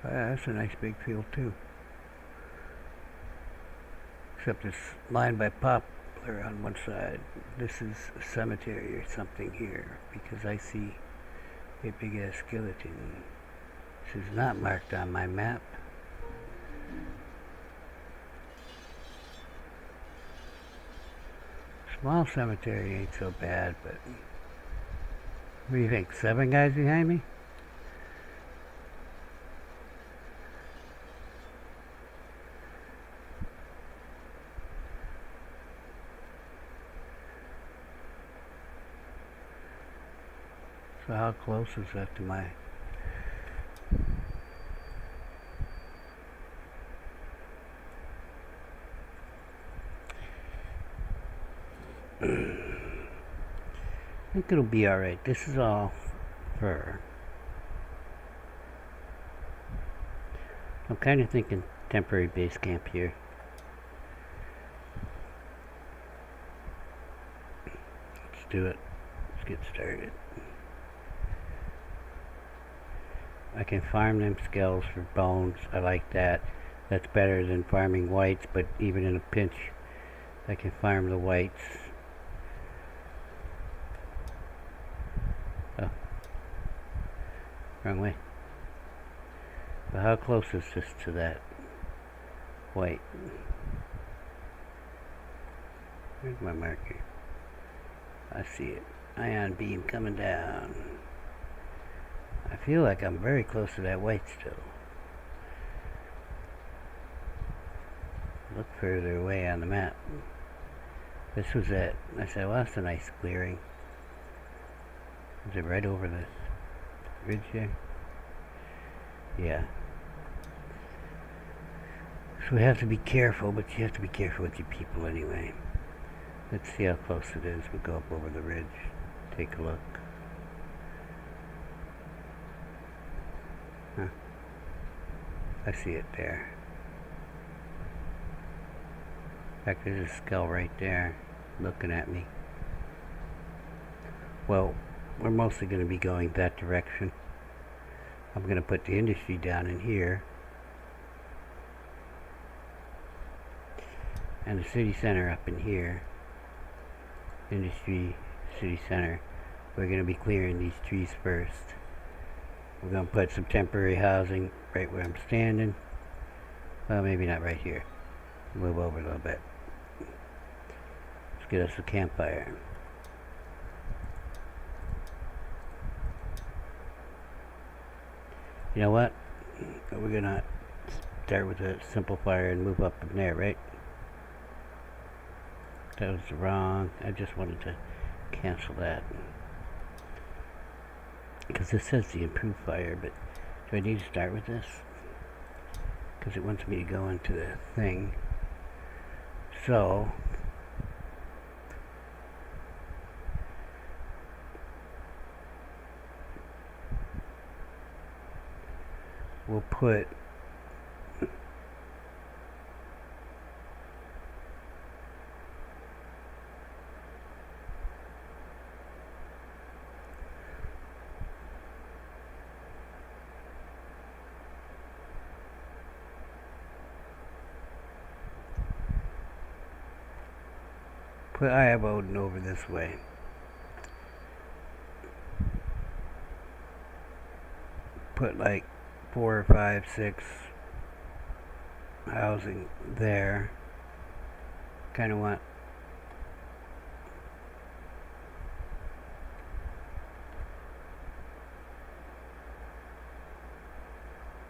That's a nice big field too. Except it's lined by poplar on one side. This is a cemetery or something here, because I see a big ass skeleton. This is not marked on my map. Small cemetery ain't so bad, but what do you think? 7 guys behind me? So how close is that to my... I think it'll be alright. This is all fur. I'm kind of thinking temporary base camp here. Let's do it. Let's get started. I can farm them skulls for bones. I like that. That's better than farming whites, but even in a pinch, I can farm the whites. Oh. Wrong way. But how close is this to that white? Where's my marker? I see it. Ion beam coming down. I feel like I'm very close to that white still. Look further away on the map. This was it. I said, well, that's a nice clearing. Is it right over this ridge here? Yeah. So we have to be careful, but you have to be careful with your people anyway. Let's see how close it is. We'll go up over the ridge. Take a look. Huh. I see it there. In fact, there's a skull right there looking at me. Well, we're mostly going to be going that direction. I'm going to put the industry down in here. And the city center up in here. Industry, city center. We're going to be clearing these trees first. We're going to put some temporary housing right where I'm standing. Well, maybe not right here. Move over a little bit. Let's get us a campfire. You know what? We're gonna start with a simple fire and move up from there, right? That was wrong. I just wanted to cancel that. Because this says the improved fire, but do I need to start with this? Because it wants me to go into the thing. So, we'll put Eye of Odin over this way. Put like 4 or 5, 6 housing there. Kind of want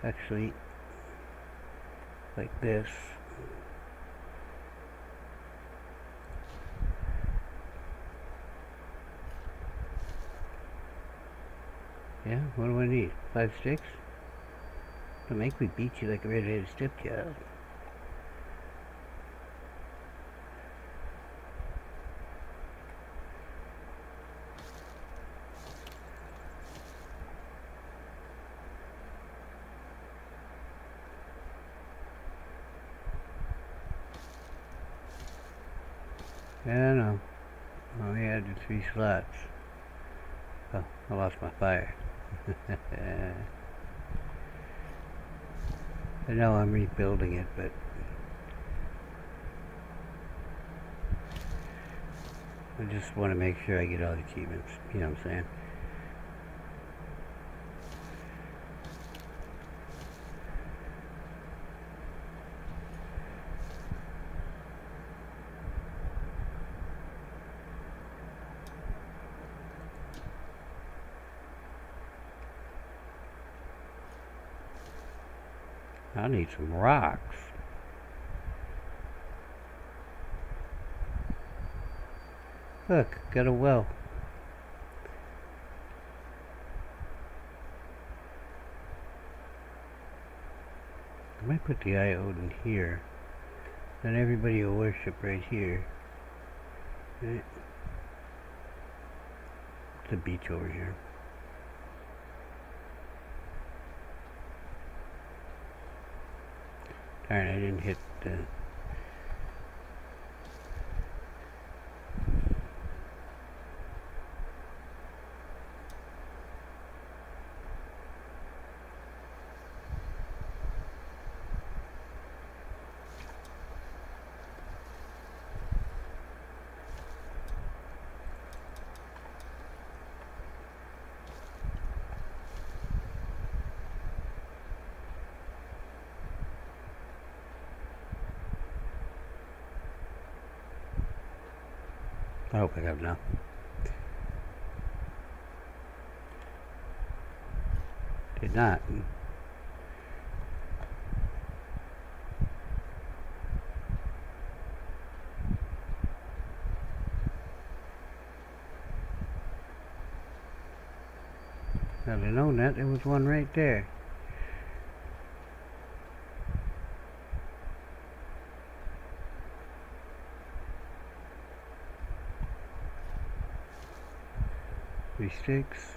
actually like this. Yeah, what do I need? 5 sticks? Don't make me beat you like a red-headed stepchild. I don't know. I only added 3 slots. Oh, I lost my fire. I know I'm rebuilding it, but I just want to make sure I get all the achievements. You know what I'm saying? I need some rocks. Look, got a well. I might put the Eye of Odin here. Then everybody will worship right here. Right? It's a beach over here. Darn, I didn't hit the... I hope I have enough. Did not. I'd have known that. There was one right there. Three sticks.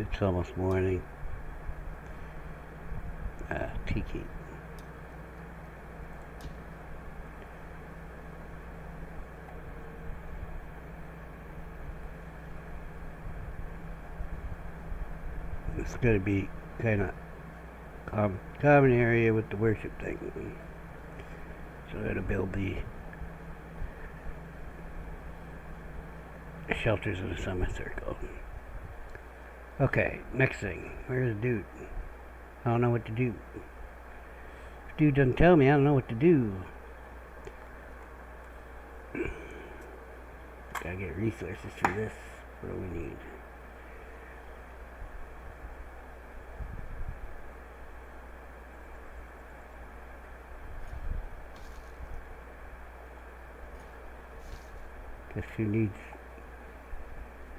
It's almost morning. Tiki. It's going to be kind of common area with the worship thing. So I'm going to build the shelters in a semicircle. Okay, next thing. Where's the dude? I don't know what to do. If dude doesn't tell me, I don't know what to do. Gotta get resources for this. What do we need?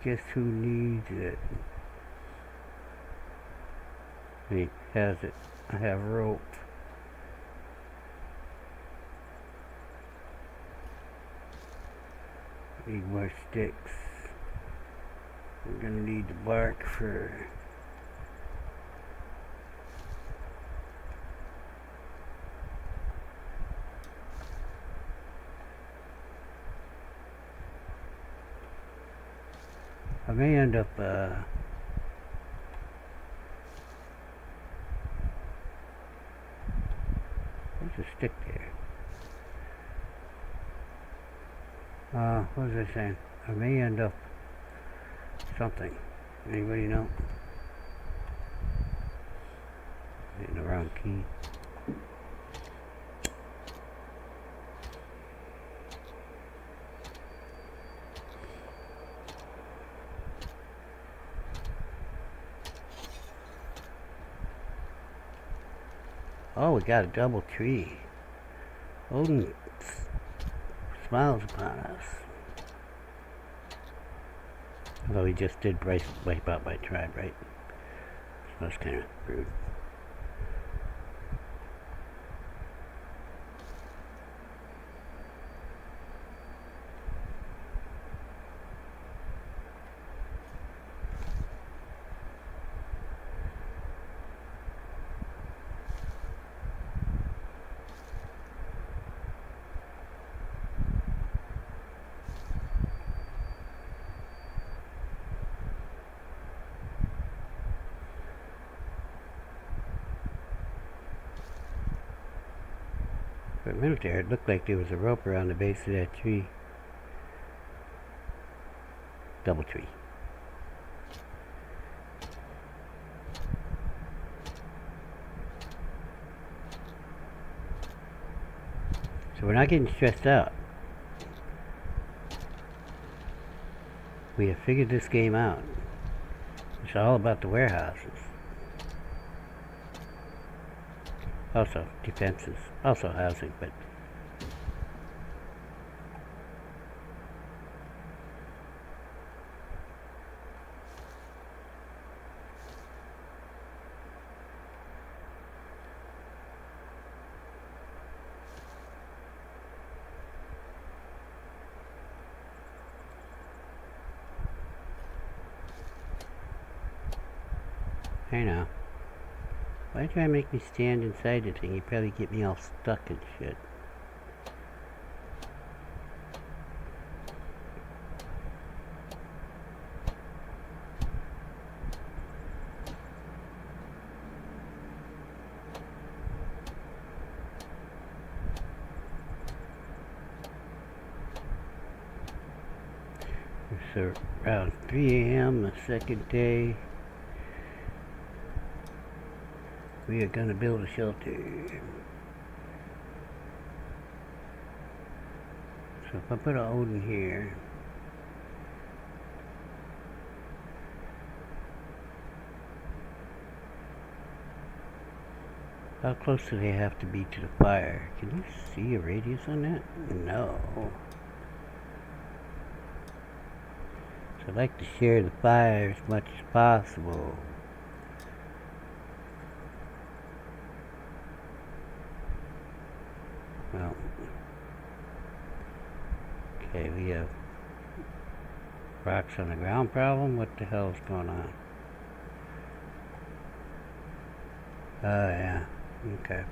Guess who needs it? He has it. I have rope. Need more sticks. We're gonna need the bark for I may end up there's a stick there. What was I saying? I may end up something. Anybody know? Hitting the wrong key. Oh, we got a double tree. Odin smiles upon us. Although he just did wipe out my tribe, right? So that's kind of rude. For a minute there, it looked like there was a rope around the base of that tree. Double tree. So we're not getting stressed out. We have figured this game out. It's all about the warehouses. Also defenses, also housing, but I know. Why try to make me stand inside the thing? You probably get me all stuck and shit. It's around 3 a.m. the second day. We are going to build a shelter. So if I put an Odin here, how close do they have to be to the fire? Can you see a radius on that? No. So I'd like to share the fire as much as possible. Well, okay, we have rocks on the ground problem. What the hell is going on? Oh, yeah. Okay.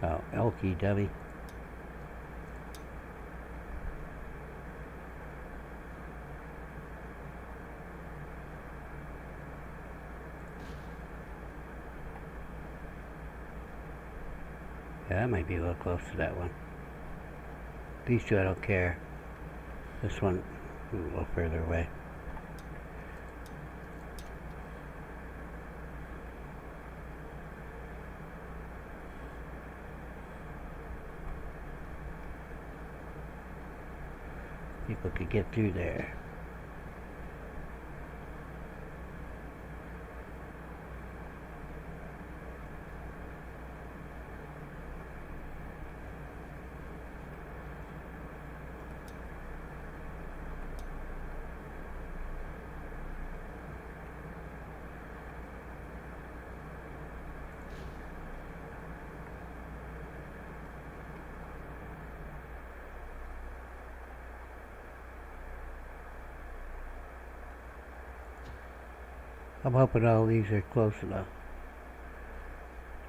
Oh, elky dummy. Yeah, that might be a little close to that one. These two I don't care. This one a little further away. People could get through there. I'm hoping all these are close enough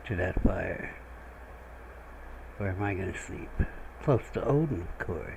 to that fire. Where am I going to sleep? Close to Odin, of course.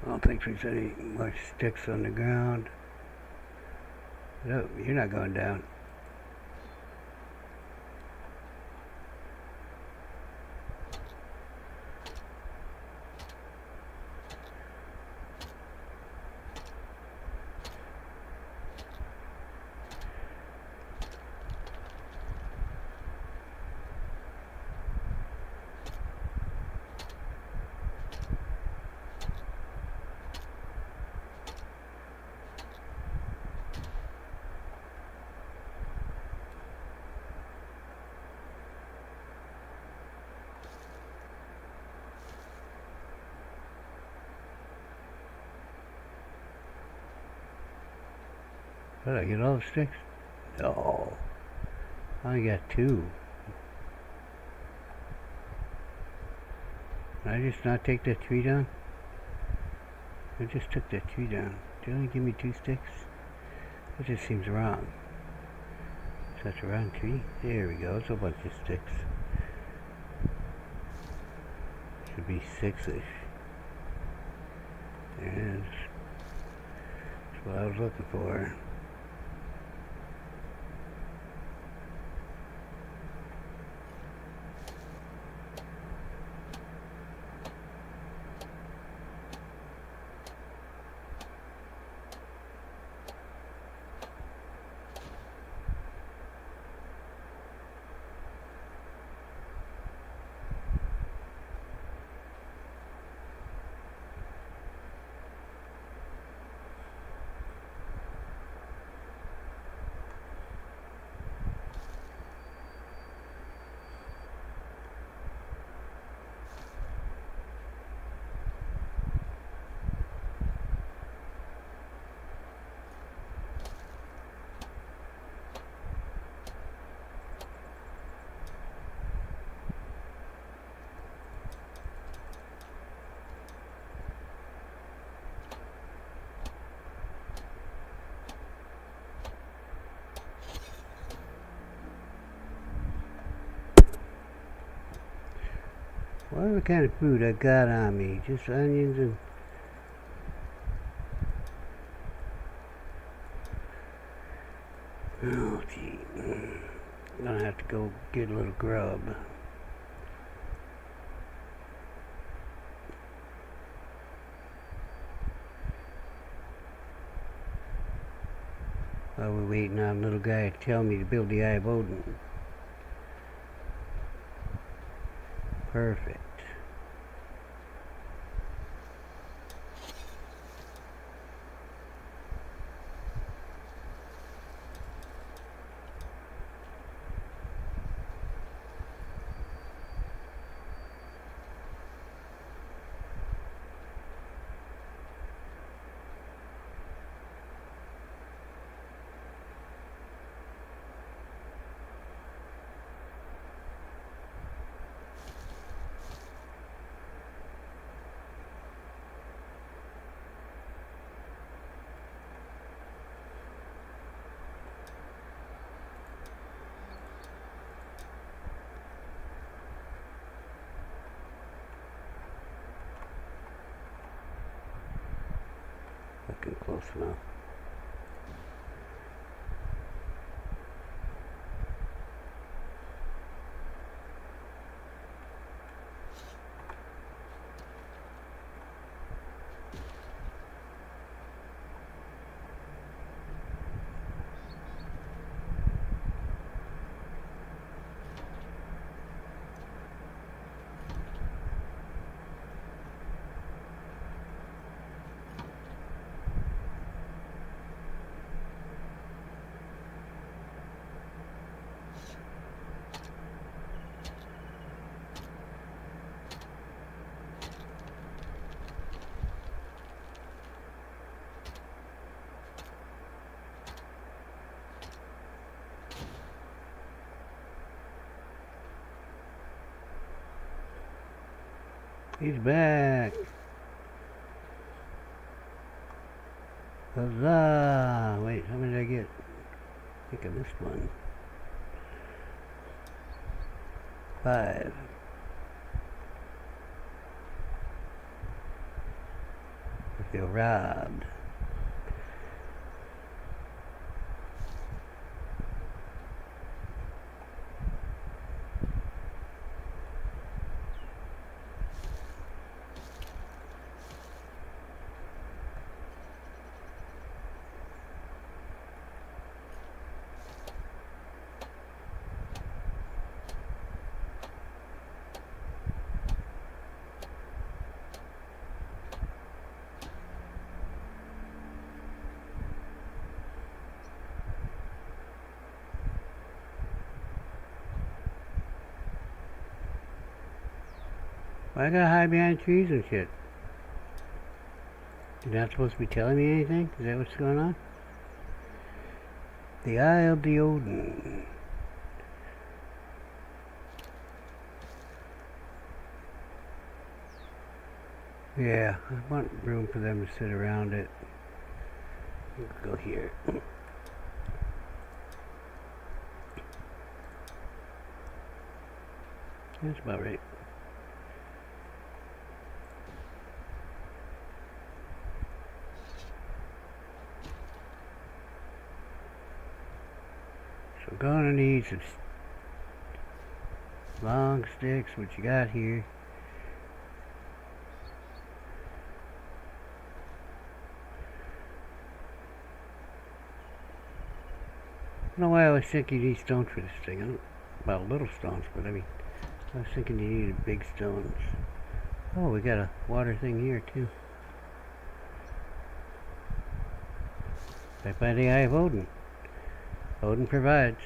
I don't think there's any more sticks on the ground. No, you're not going down. Did I get all the sticks? No. I only got 2. Did I just not take that tree down? I just took that tree down. Did you only give me 2 sticks? That just seems wrong. Is that the wrong tree? There we go. It's a bunch of sticks. Should be 6-ish. There it is. That's what I was looking for. Whatever kind of food I got on me, just onions and... Oh, gee. I'm gonna have to go get a little grub. While we're waiting on a little guy to tell me to build the Eye of Odin. Perfect. Looking close enough. He's back. Huzzah! Wait, how many did I get? I think I missed one. 5. I feel robbed. Why I gotta hide behind trees and shit? You're not supposed to be telling me anything? Is that what's going on? The Eye of the Odin. Yeah, I want room for them to sit around it. Let's go here. That's about right. So I'm gonna need some long sticks, what you got here. I don't know why I was thinking you need stones for this thing. I don't about little stones, but I mean, I was thinking you needed big stones. Oh, we got a water thing here too. Right by the Eye of Odin. Odin provides.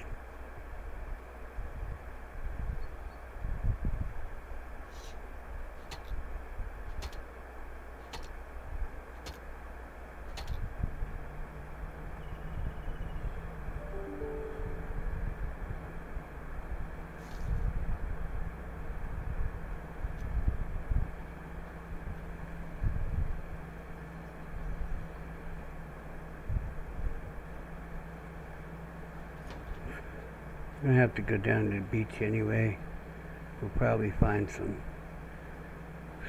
I'm gonna have to go down to the beach anyway. We'll probably find some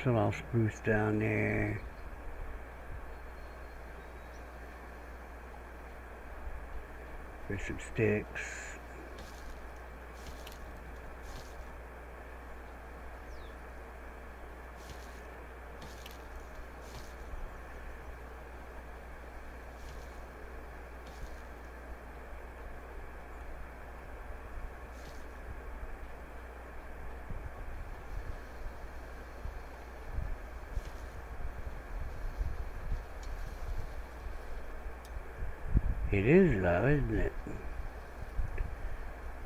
some all spruce down there. There's some sticks. It is low, isn't it?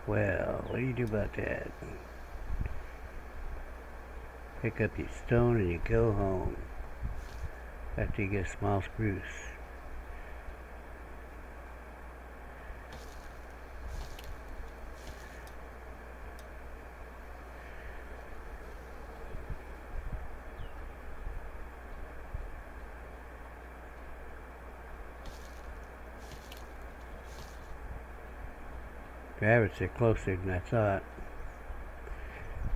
Well, what do you do about that? Pick up your stone and you go home. After you get a small spruce. Rabbits are closer than I thought.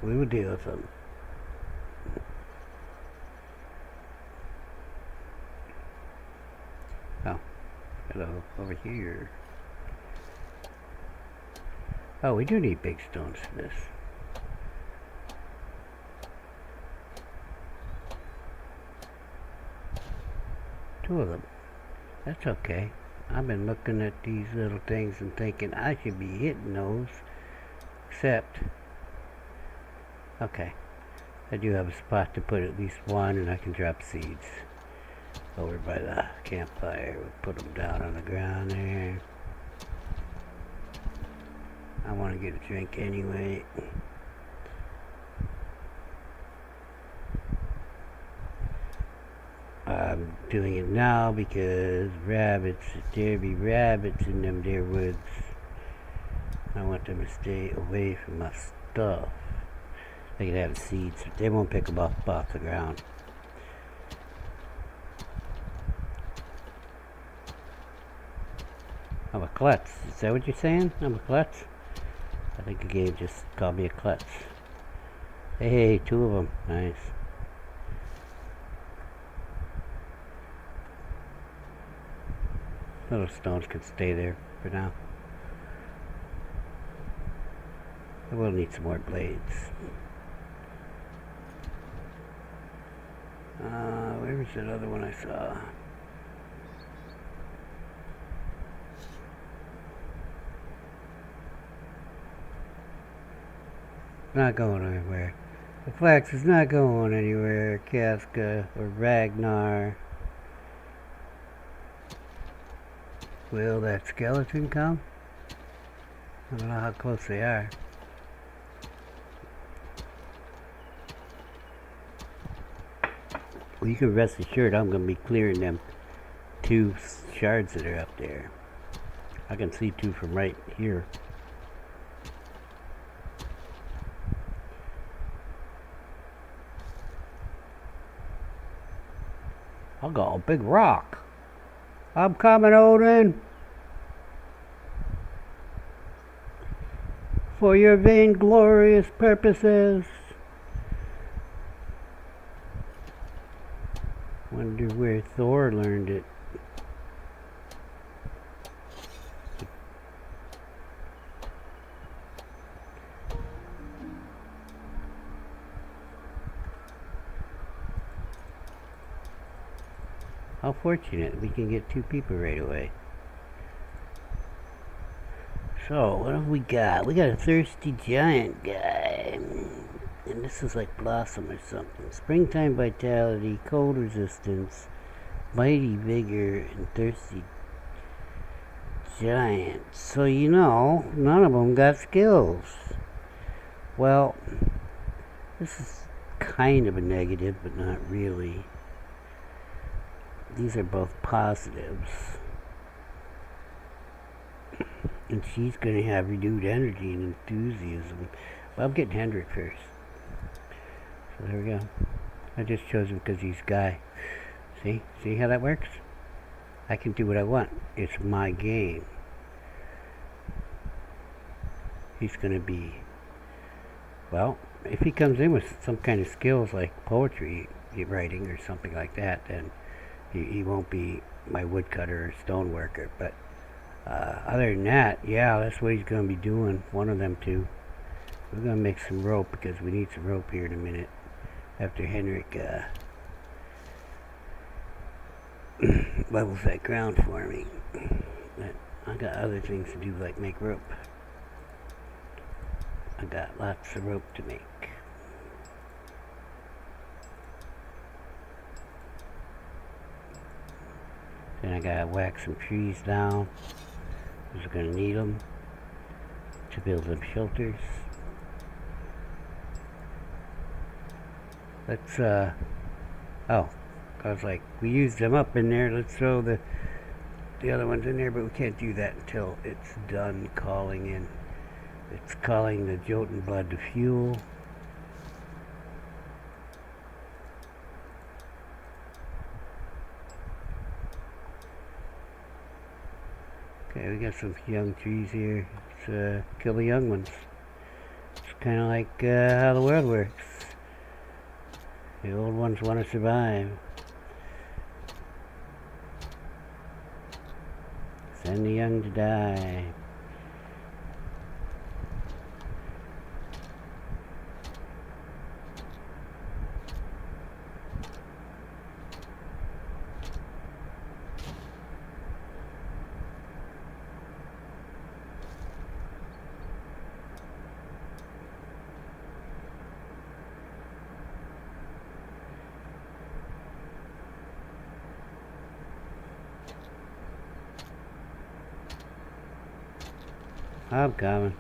We will deal with them. Oh, hello, over here. Oh, we do need big stones for this. Two of them. That's okay. I've been looking at these little things and thinking I should be hitting those. Except, okay, I do have a spot to put at least one, and I can drop seeds over by the campfire. We'll put them down on the ground there. I want to get a drink anyway. I'm doing it now because rabbits, there be rabbits in them there woods. I want them to stay away from my stuff. They can have seeds, but they won't pick them up off the ground. I'm a klutz. Is that what you're saying? I'm a klutz? I think the game just called me a klutz. Hey, two of them. Nice. Little stones can stay there for now. I will need some more blades. Where was that other one I saw? Not going anywhere. The flax is not going anywhere, Aska or Ragnar. Will that skeleton come? I don't know how close they are. Well, you can rest assured I'm going to be clearing them two shards that are up there. I can see two from right here. I got a big rock. I'm coming, Odin. For your vainglorious purposes. Wonder where Thor learned it. How fortunate we can get two people right away. So, what have we got? We got a thirsty giant guy. And this is like Blossom or something. Springtime vitality, cold resistance, mighty vigor, and thirsty giant. So, you know, none of them got skills. Well, this is kind of a negative, but not really. These are both positives. And she's going to have renewed energy and enthusiasm. Well, I'm getting Hendrik first. So there we go. I just chose him because he's Guy. See? See how that works? I can do what I want. It's my game. He's going to be, well, if he comes in with some kind of skills like poetry writing or something like that, then he won't be my woodcutter or stoneworker. But other than that, yeah, that's what he's going to be doing. One of them two. We're going to make some rope because we need some rope here in a minute. After Henrik levels that ground for me. But I got other things to do like make rope. I got lots of rope to make. Then I gotta whack some trees down. Because we're gonna need them to build them shelters. Let's oh, I was like, we used them up in there. Let's throw the other ones in there, but we can't do that until it's done calling in. It's calling the Jotun blood to fuel. Okay, we got some young trees here. Let's kill the young ones. It's kind of like how the world works. The old ones want to survive. Send the young to die. I'm coming.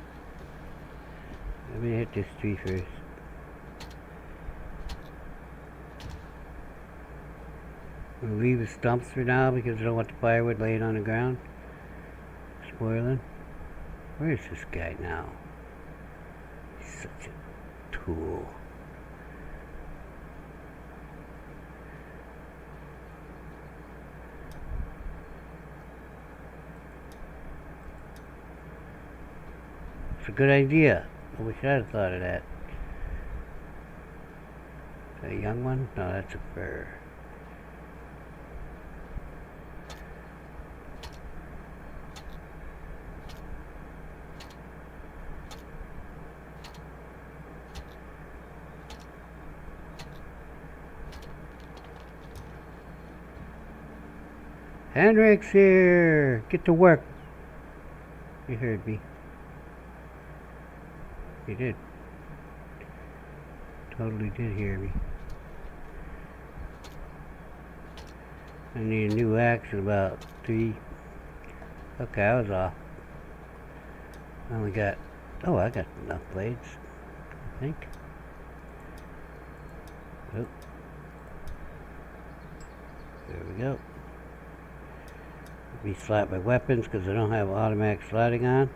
Let me hit this tree first. We'll leave the stumps for now because I don't want the firewood laying on the ground. Spoiling. Where's this guy now? He's such a tool. It's a good idea. I wish I'd have thought of that. Is that a young one? No, that's a fur. Henrik's here! Get to work! You heard me. You did. Totally did hear me. I need a new axe in about 3. Okay, I was off. I only got... Oh, I got enough blades, I think. Oh. There we go. Let me slap my weapons because I don't have automatic sliding on.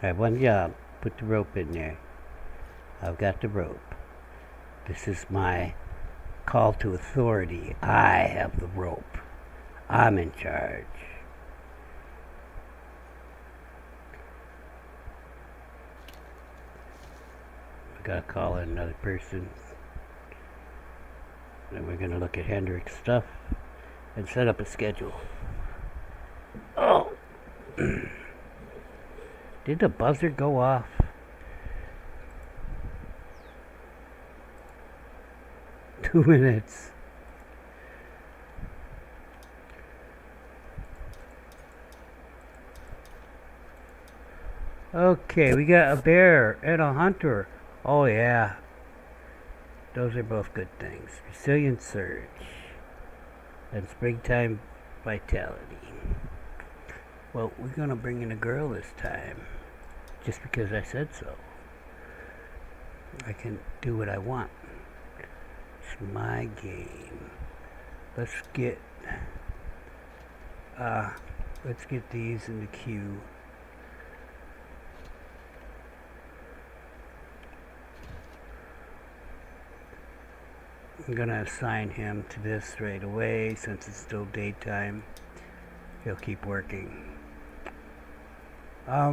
I have one job. Put the rope in there. I've got the rope. This is my call to authority. I have the rope. I'm in charge. I gotta call in another person. Then we're gonna look at Hendrik's stuff and set up a schedule. Oh! Did the buzzer go off? Two minutes. Okay, we got a bear and a hunter. Oh yeah. Those are both good things. Resilient surge. And springtime vitality. Well, we're gonna bring in a girl this time. Just because I said so. I can do what I want. It's my game. Let's get these in the queue. I'm gonna assign him to this right away since it's still daytime. He'll keep working. I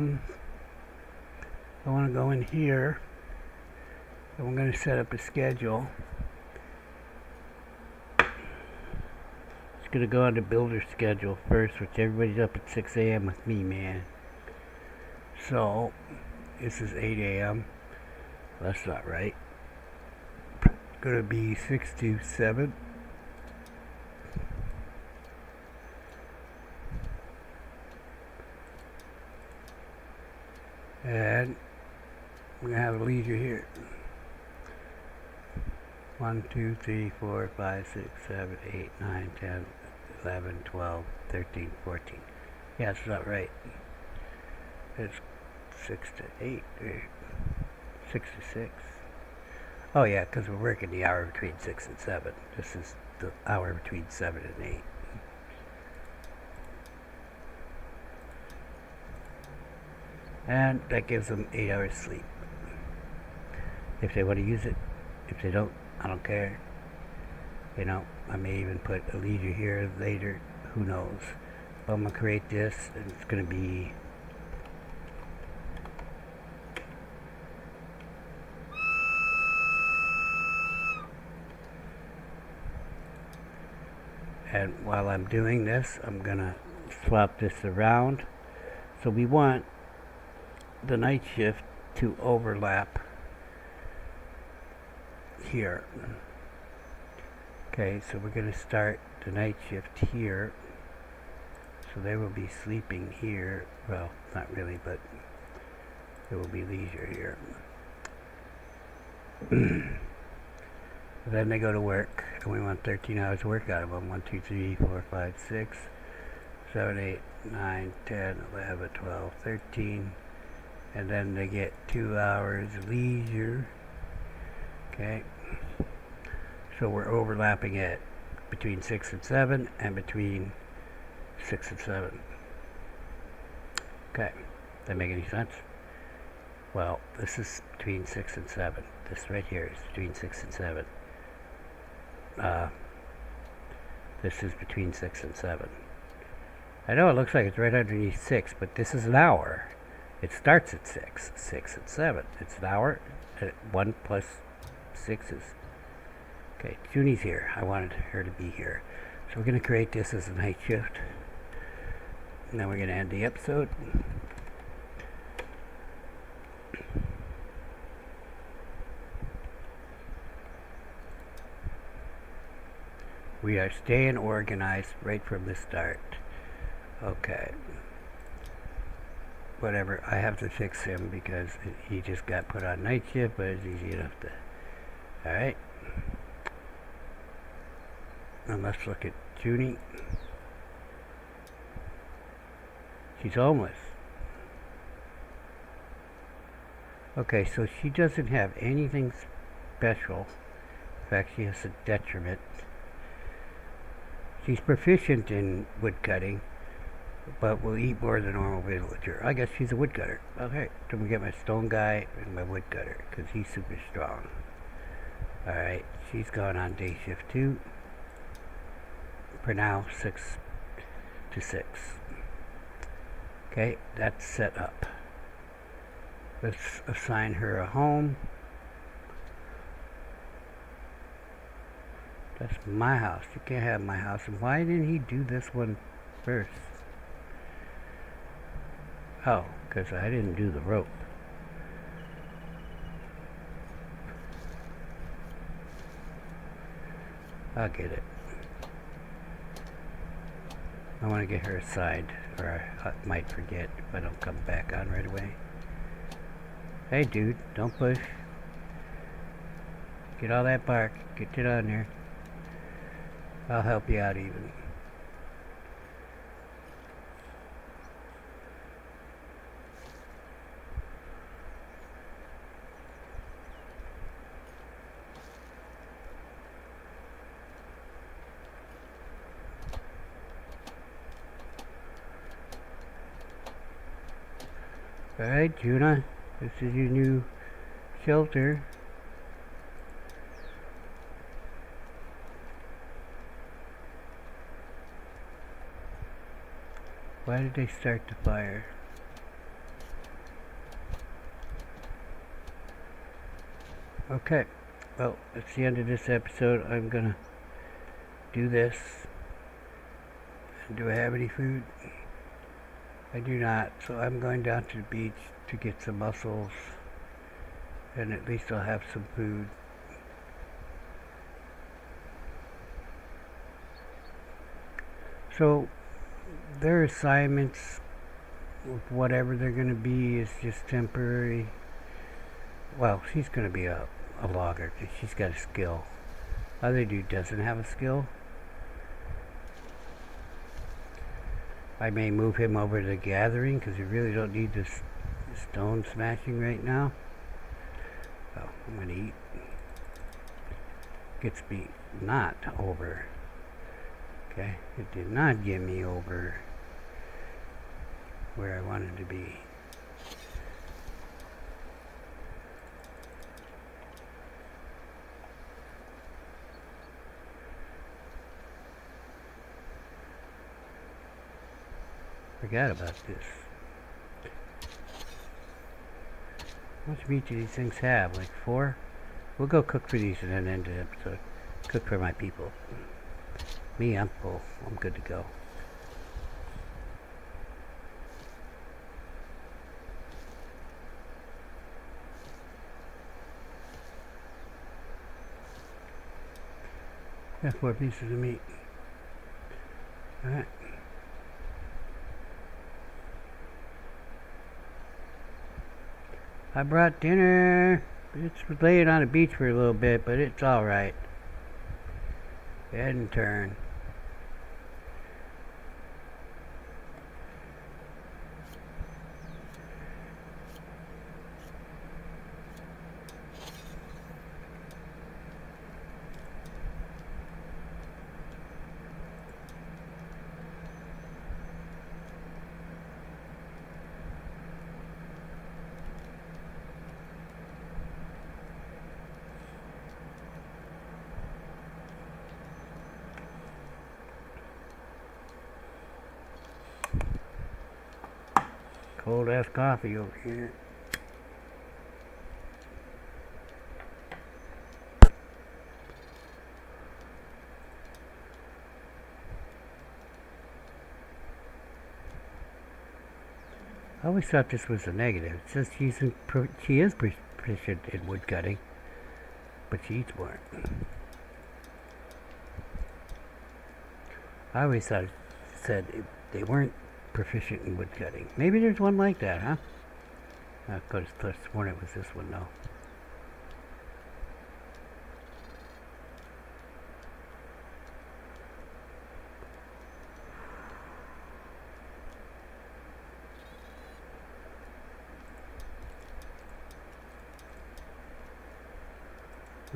want to go in here and we're going to set up a schedule. It's going to go on the builder schedule first, which everybody's up at 6 a.m. with me, man. So this is 8 a.m. That's not right. It's going to be 6 to 7. And we're going to have a leisure here. 1, 2, 3, 4, 5, 6, 7, 8, 9, 10, 11, 12, 13, 14. Yeah, it's not right. It's 6 to 8. 6 to 6. Oh yeah, because we're working the hour between 6 and 7. This is the hour between 7 and 8. And that gives them 8 hours sleep. If they want to use it. If they don't, I don't care. You know, I may even put a leisure here later. Who knows? But I'm going to create this, and it's going to be and while I'm doing this, I'm going to swap this around. So we want the night shift to overlap here. Okay, so we're going to start the night shift here. So they will be sleeping here. Well, not really, but there will be leisure here. Then they go to work, and we want 13 hours of work out of them. 1, 2, 3, 4, 5, 6, 7, 8, 9, 10, 11, 12, 13. And then they get 2 hours leisure. Okay. So we're overlapping it between 6 and 7 and between 6 and 7. Okay. Does that make any sense? Well, this is between 6 and 7. This right here is between 6 and 7. This is between 6 and 7. I know it looks like it's right underneath 6, but this is an hour. It starts at 6. 6 and 7. It's an hour. 1 plus 6 is... Okay, Junie's here. I wanted her to be here. So we're going to create this as a night shift. And then we're going to end the episode. We are staying organized right from the start. Okay. Whatever, I have to fix him because he just got put on night shift, but it's easy enough to... Alright. And let's look at Junie. She's homeless. Okay, so she doesn't have anything special. In fact, she has a detriment. She's proficient in woodcutting, but will eat more than a normal villager. I guess she's a woodcutter. Okay, then we get my stone guy and my woodcutter, because he's super strong. Alright, she's gone on day shift 2. For now, 6 to 6. Okay, that's set up. Let's assign her a home. That's my house. You can't have my house. And why didn't he do this one first? Oh, because I didn't do the rope. I'll get it. I want to get her assigned, or I might forget if I don't come back on right away. Hey dude, don't push. Get all that bark. Get it on there. I'll help you out even. Alright, Juna, this is your new shelter. Why did they start the fire? Okay, well, that's the end of this episode. I'm gonna do this. Do I have any food? I do not, so I'm going down to the beach to get some mussels, and at least I'll have some food. So, their assignments, whatever they're going to be, is just temporary. Well, she's going to be a logger because she's got a skill. Other dude doesn't have a skill. I may move him over to the gathering because we really don't need this stone smashing right now. So I'm going to eat. Gets me not over. Okay, it did not get me over where I wanted to be. Forgot about this. How much meat do these things have? Like 4? We'll go cook for these and then end the episode. Cook for my people. Me, I'm full. I'm good to go. Got 4 pieces of meat. Alright. I brought dinner. It's laying on the beach for a little bit, but it's alright. Head and turn. Cold ass coffee over here. I always thought this was a negative. It says she is proficient in wood cutting, but she eats more. I always thought it said they weren't proficient in wood cutting. Maybe there's one like that, huh? I could have sworn it was this one, though.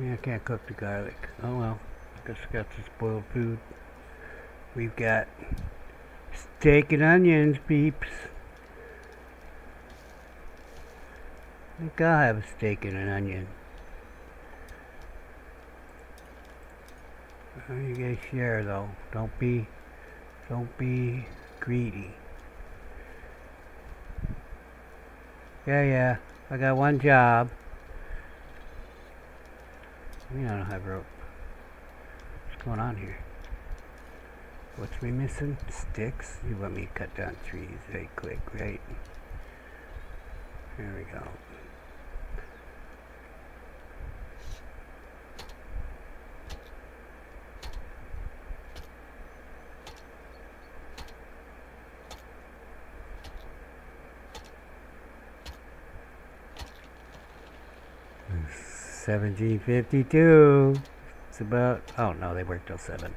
Yeah, I can't cook the garlic. Oh well. Guess I got some spoiled food. We've got steak and onions, peeps. I think I'll have a steak and an onion. You guys share though. Don't be greedy. Yeah. I got one job. I don't have rope. What's going on here? What's we missing? Sticks? You want me to cut down trees very quick, right? There we go. It's 1752. It's about, oh no, they work till 7.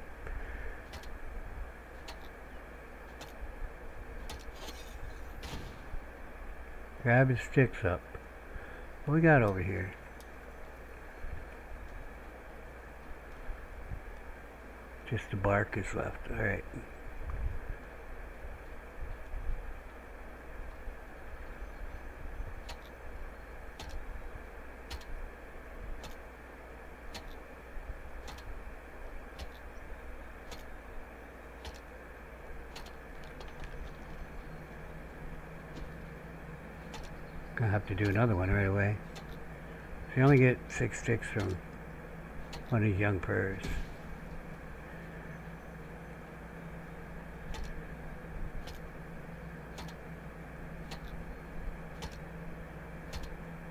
Grab his sticks up. What we got over here? Just the bark is left. Alright. I'll have to do another one right away. So you only get 6 sticks from one of these young purrs.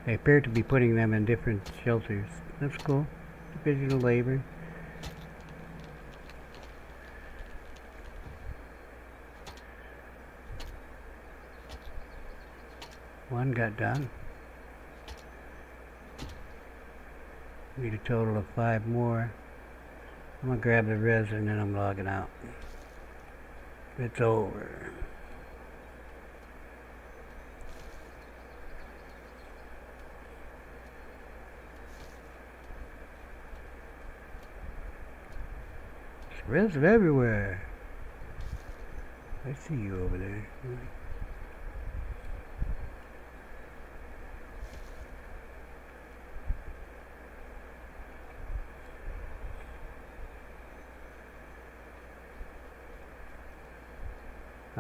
They appear to be putting them in different shelters. That's cool. Divisional labor. One got done. Need a total of 5 more. I'm gonna grab the resin and I'm logging out. It's over. There's resin everywhere. I see you over there.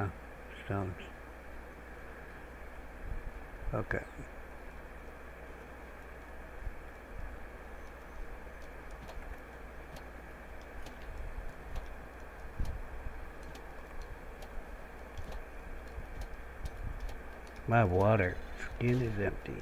Oh, stones. Okay. My water skin is empty.